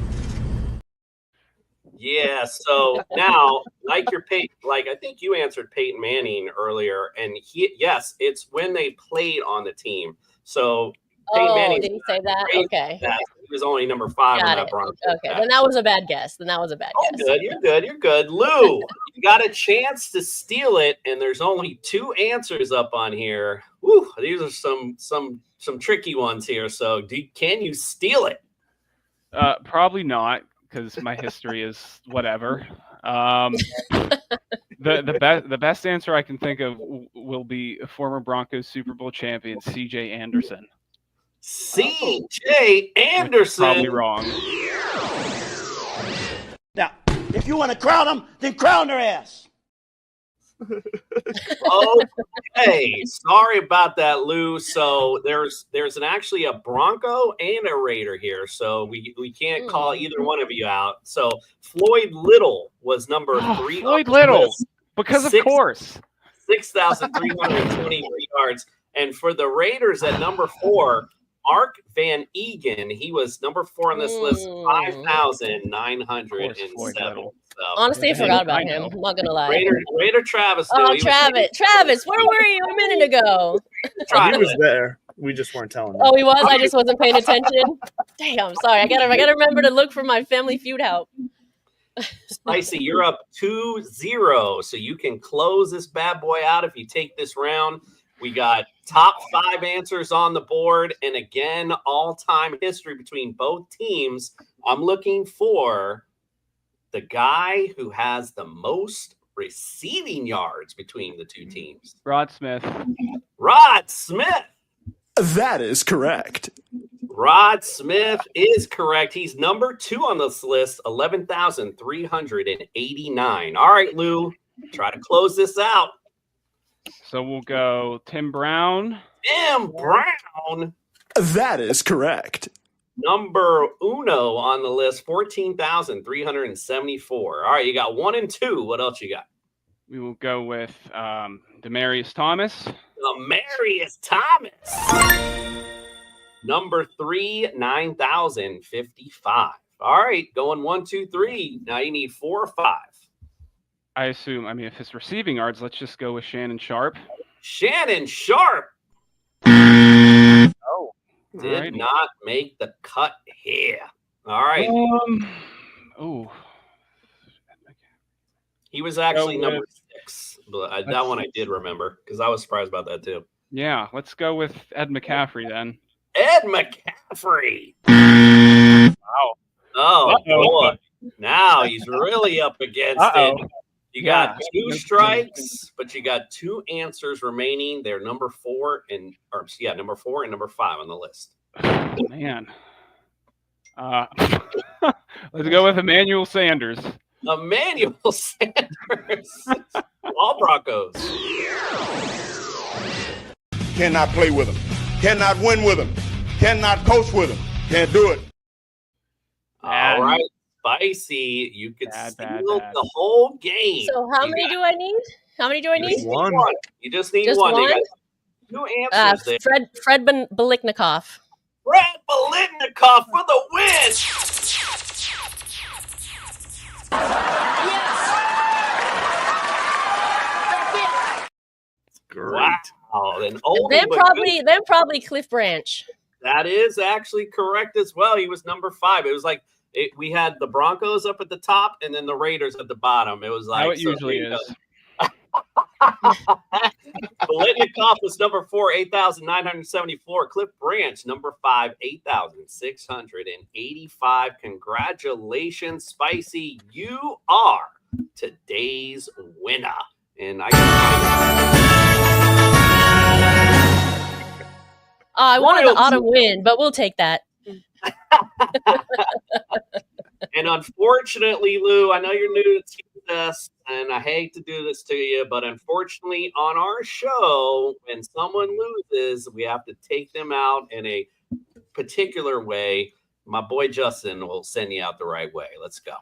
Speaker 5: Yeah, so now, I think you answered Peyton Manning earlier, and it's when they played on the team. So Peyton Manning,
Speaker 6: did he say that? Okay.
Speaker 5: He was only number 5 on that Broncos.
Speaker 6: Okay, then that was a bad guess.
Speaker 5: Good, you're good. Lou, you got a chance to steal it, and there's only 2 answers up on here. Woo, these are some tricky ones here. So can you steal it?
Speaker 3: Probably not, because my history is whatever. The best answer I can think of will be former Broncos Super Bowl champion C.J. Anderson.
Speaker 5: C.J. Anderson.
Speaker 3: Probably wrong.
Speaker 10: Now, if you want to crown them, then crown their ass.
Speaker 5: Okay, sorry about that, Lou. So there's actually a Bronco and a Raider here, so we can't call either one of you out. So Floyd Little was number 3.
Speaker 3: Floyd Little, because of course,
Speaker 5: 6,323 yards, and for the Raiders at number 4. Mark Van Egan, he was number 4 on this list, 5,907. So,
Speaker 6: honestly, I forgot about him. I'm not gonna lie.
Speaker 5: Raider Travis.
Speaker 6: Oh, Travis, where were you a minute ago?
Speaker 7: He was there. We just weren't telling him.
Speaker 6: Oh, he was. I just wasn't paying attention. Damn, sorry. I gotta remember to look for my Family Feud help.
Speaker 5: Spicy, you're up 2-0, so you can close this bad boy out if you take this round. We got top 5 answers on the board, and again, all-time history between both teams. I'm looking for the guy who has the most receiving yards between the two teams.
Speaker 3: Rod Smith.
Speaker 5: Rod Smith.
Speaker 14: That is correct.
Speaker 5: Rod Smith is correct. He's number 2 on this list, 11,389. All right, Lou, try to close this out.
Speaker 3: So we'll go Tim Brown.
Speaker 5: Tim Brown.
Speaker 14: That is correct.
Speaker 5: Number uno on the list, 14,374. All right, you got 1 and 2. What else you got?
Speaker 3: We will go with Demaryius Thomas.
Speaker 5: Demaryius Thomas. Number 3, 9,055. All right, going 1, 2, 3. Now you need 4 or 5.
Speaker 3: I assume, if it's receiving yards, let's just go with Shannon Sharp.
Speaker 5: Shannon Sharp.
Speaker 3: Oh.
Speaker 5: Did not make the cut here. All right. He was actually number 6. But that one I did remember because I was surprised about that too.
Speaker 3: Yeah, let's go with Ed McCaffrey then.
Speaker 5: Ed McCaffrey.
Speaker 3: Wow.
Speaker 5: Oh, boy. Now he's really up against it. You got 2 strikes, but you got 2 answers remaining. They're number 4 and number 4 and number 5 on the list.
Speaker 3: Man. Let's go with Emmanuel Sanders.
Speaker 5: Emmanuel Sanders. All Broncos.
Speaker 15: Cannot play with him. Cannot win with him. Cannot coach with him. Can't do it.
Speaker 5: All right. Spicy. You could steal the whole game.
Speaker 6: So how many do I need? How many do I need?
Speaker 5: One. You just need
Speaker 6: Just
Speaker 5: one.
Speaker 6: one?
Speaker 5: You got 2 answers there.
Speaker 6: Fred Biliknikov.
Speaker 5: Fred Biliknikov for the win.
Speaker 7: Great.
Speaker 5: Wow.
Speaker 6: Then probably Cliff Branch.
Speaker 5: That is actually correct as well. He was number 5. It was like we had the Broncos up at the top and then the Raiders at the bottom. It was like
Speaker 3: how it usually is.
Speaker 5: Biletnikoff was number 4, 8,974. Cliff Branch, number 5, 8,685. Congratulations, Spicy. You are today's winner. And
Speaker 6: I wanted the autumn win, but we'll take that.
Speaker 5: And unfortunately, Lou, I know you're new to this, and I hate to do this to you, but unfortunately, on our show, when someone loses, we have to take them out in a particular way. My boy Justin will send you out the right way. Let's go.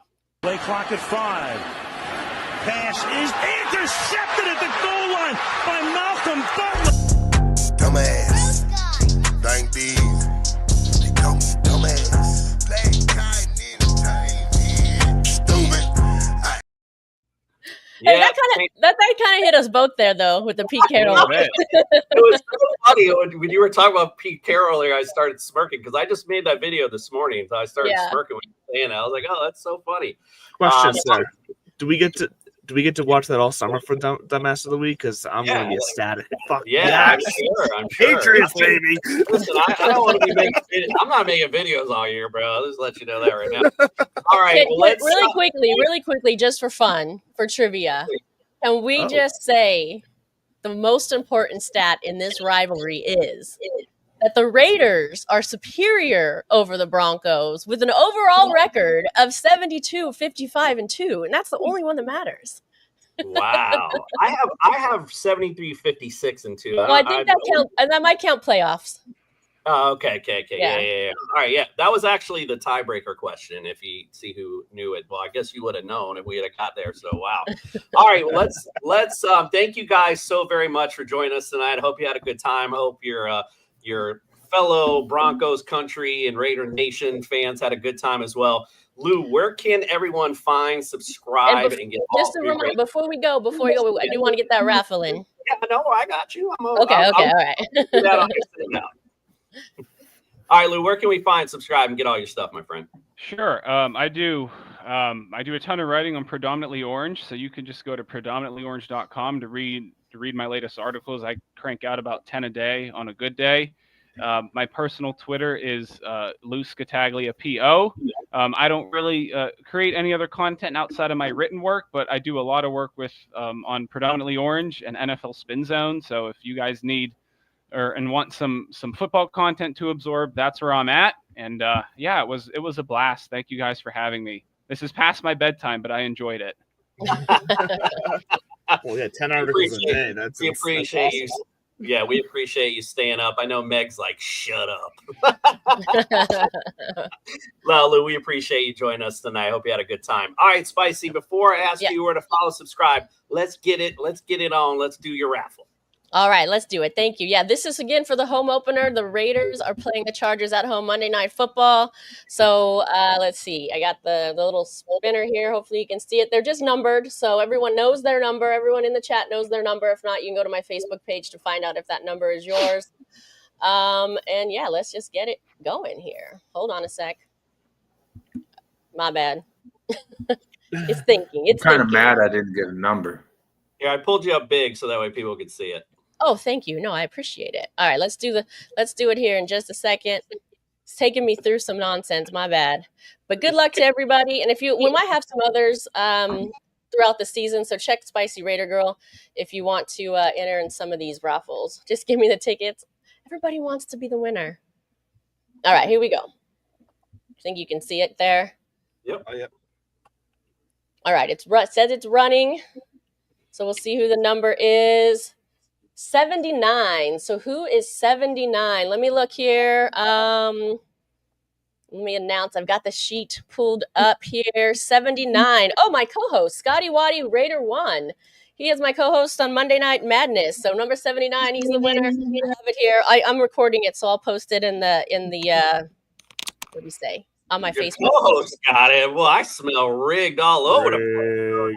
Speaker 16: Play clock at 5. Pass is intercepted at the goal line by Malcolm Butler.
Speaker 17: Dumbass. Thank these. They call me dumbass. Play kind in stupid.
Speaker 6: Hey, that kind of hit us both there, though, with the Pete Carroll.
Speaker 5: It was so funny when you were talking about Pete Carroll earlier. I started smirking because I just made that video this morning, so I started smirking when you were saying it. I was like, "Oh, that's so funny."
Speaker 7: Question, sir. Do we get to watch that all summer for Dumbass of the Week? Because I'm going to be ecstatic. Fuck
Speaker 5: yeah,
Speaker 7: yes.
Speaker 5: I'm sure.
Speaker 7: Patriots, baby.
Speaker 5: Listen, I don't want to be making videos. I'm not making videos all year, bro. I'll just let you know that right now. All right.
Speaker 6: Okay,
Speaker 5: Well, let's
Speaker 6: really quickly, just for fun, for trivia. Can we just say the most important stat in this rivalry is that the Raiders are superior over the Broncos with an overall record of 72, 55, and 2, and that's the only one that matters.
Speaker 5: Wow. I have 73-56 and 2.
Speaker 6: Well, I think that count, and that might count playoffs.
Speaker 5: Oh, okay.
Speaker 6: Yeah.
Speaker 5: Yeah. All right, yeah. That was actually the tiebreaker question. If you see who knew it, well, I guess you would have known if we had got there. So wow. All right, well, let's thank you guys so very much for joining us tonight. I hope you had a good time. I hope your fellow Broncos country and Raider Nation fans had a good time as well. Lou, where can everyone find, subscribe, and get all
Speaker 6: just a reminder
Speaker 5: great-
Speaker 6: before we go, I do want to get that raffle in.
Speaker 5: Yeah, no, I got you.
Speaker 6: Okay, all right.
Speaker 5: Do that on your sit down. All right, Lou, where can we find, subscribe, and get all your stuff, my friend?
Speaker 3: Sure. I do a ton of writing on Predominantly Orange, so you can just go to predominantlyorange.com to read my latest articles. I crank out about 10 a day on a good day. My personal Twitter is Lou Scataglia PO. I don't really create any other content outside of my written work, but I do a lot of work with on Predominantly Orange and NFL Spin Zone. So if you guys need and want some football content to absorb, that's where I'm at. And yeah, it was a blast. Thank you guys for having me. This is past my bedtime, but I enjoyed it.
Speaker 7: Well, yeah, 10 articles a day.
Speaker 5: We appreciate you. Yeah, we appreciate you staying up. I know Meg's like, shut up. Well, Lou, we appreciate you joining us tonight. I hope you had a good time. All right, Spicy, before I ask you where to follow, subscribe, let's get it on. Let's do your raffle.
Speaker 6: All right, let's do it. Thank you. Yeah, this is again for the home opener. The Raiders are playing the Chargers at home Monday Night Football. So let's see. I got the little spinner here. Hopefully you can see it. They're just numbered, so everyone knows their number. Everyone in the chat knows their number. If not, you can go to my Facebook page to find out if that number is yours. And yeah, let's just get it going here. Hold on a sec. My bad. It's thinking. It's
Speaker 4: kind of
Speaker 6: thinking.
Speaker 4: mad I didn't get a number.
Speaker 5: Yeah, I pulled you up big so that way people could see it.
Speaker 6: Oh, thank you. No, I appreciate it. All right, let's do it here in just a second. It's taking me through some nonsense. My bad. But good luck to everybody. And we might have some others throughout the season. So check Spicy Raider Girl if you want to enter in some of these raffles. Just give me the tickets. Everybody wants to be the winner. All right, here we go. I think you can see it there.
Speaker 5: Yep. Oh, yep.
Speaker 6: All right, it says it's running. So we'll see who the number is. 79. So who is 79? Let me look here. Let me announce. I've got the sheet pulled up here. 79. Oh, my co-host, Scotty Waddy Raider 1. He is my co-host on Monday Night Madness. So number 79, he's the winner. I have it here. I'm recording it, so I'll post it in the what do you say? On my Facebook.
Speaker 5: Co-host got it. Well, I smell rigged all over the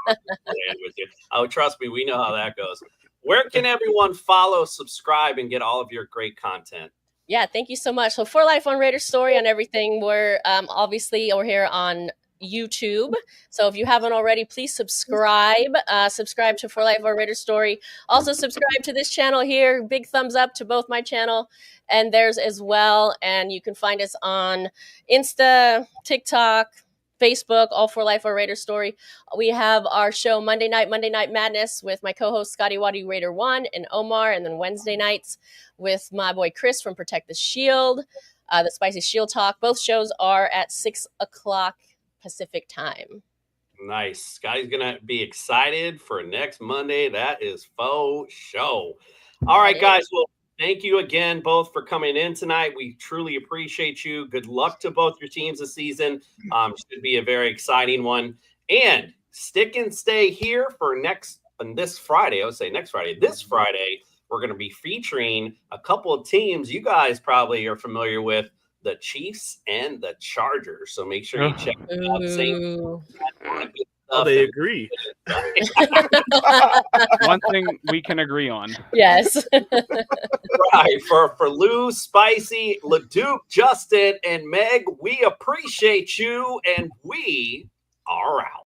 Speaker 5: place. Oh, trust me, we know how that goes. Where can everyone follow, subscribe, and get all of your great content?
Speaker 6: Yeah, thank you so much. So For Life on Raider Story on everything. We're obviously over here on YouTube. So if you haven't already, please subscribe. Subscribe to For Life on Raider Story. Also subscribe to this channel here. Big thumbs up to both my channel and theirs as well. And you can find us on Insta, TikTok, Facebook, all For Life or Raider Story. We have our show Monday Night Madness with my co-host Scotty Waddy Raider 1 and Omar, and then Wednesday nights with my boy Chris from Protect the Shield, the Spicy Shield Talk. Both shows are at 6 o'clock Pacific time.
Speaker 5: Nice. Scotty's gonna be excited for next Monday. That is faux show. All right, guys. Well, thank you again both for coming in tonight. We truly appreciate you. Good luck to both your teams this season. Should be a very exciting one. And stick and stay here for this Friday. I would say next Friday. This Friday, we're going to be featuring a couple of teams you guys probably are familiar with, the Chiefs and the Chargers. So make sure you check it out.
Speaker 7: Oh, they agree.
Speaker 3: One thing we can agree on.
Speaker 6: Yes.
Speaker 5: Right. For Lou, Spicy, LeDuc, Justin, and Meg, we appreciate you, and we are out.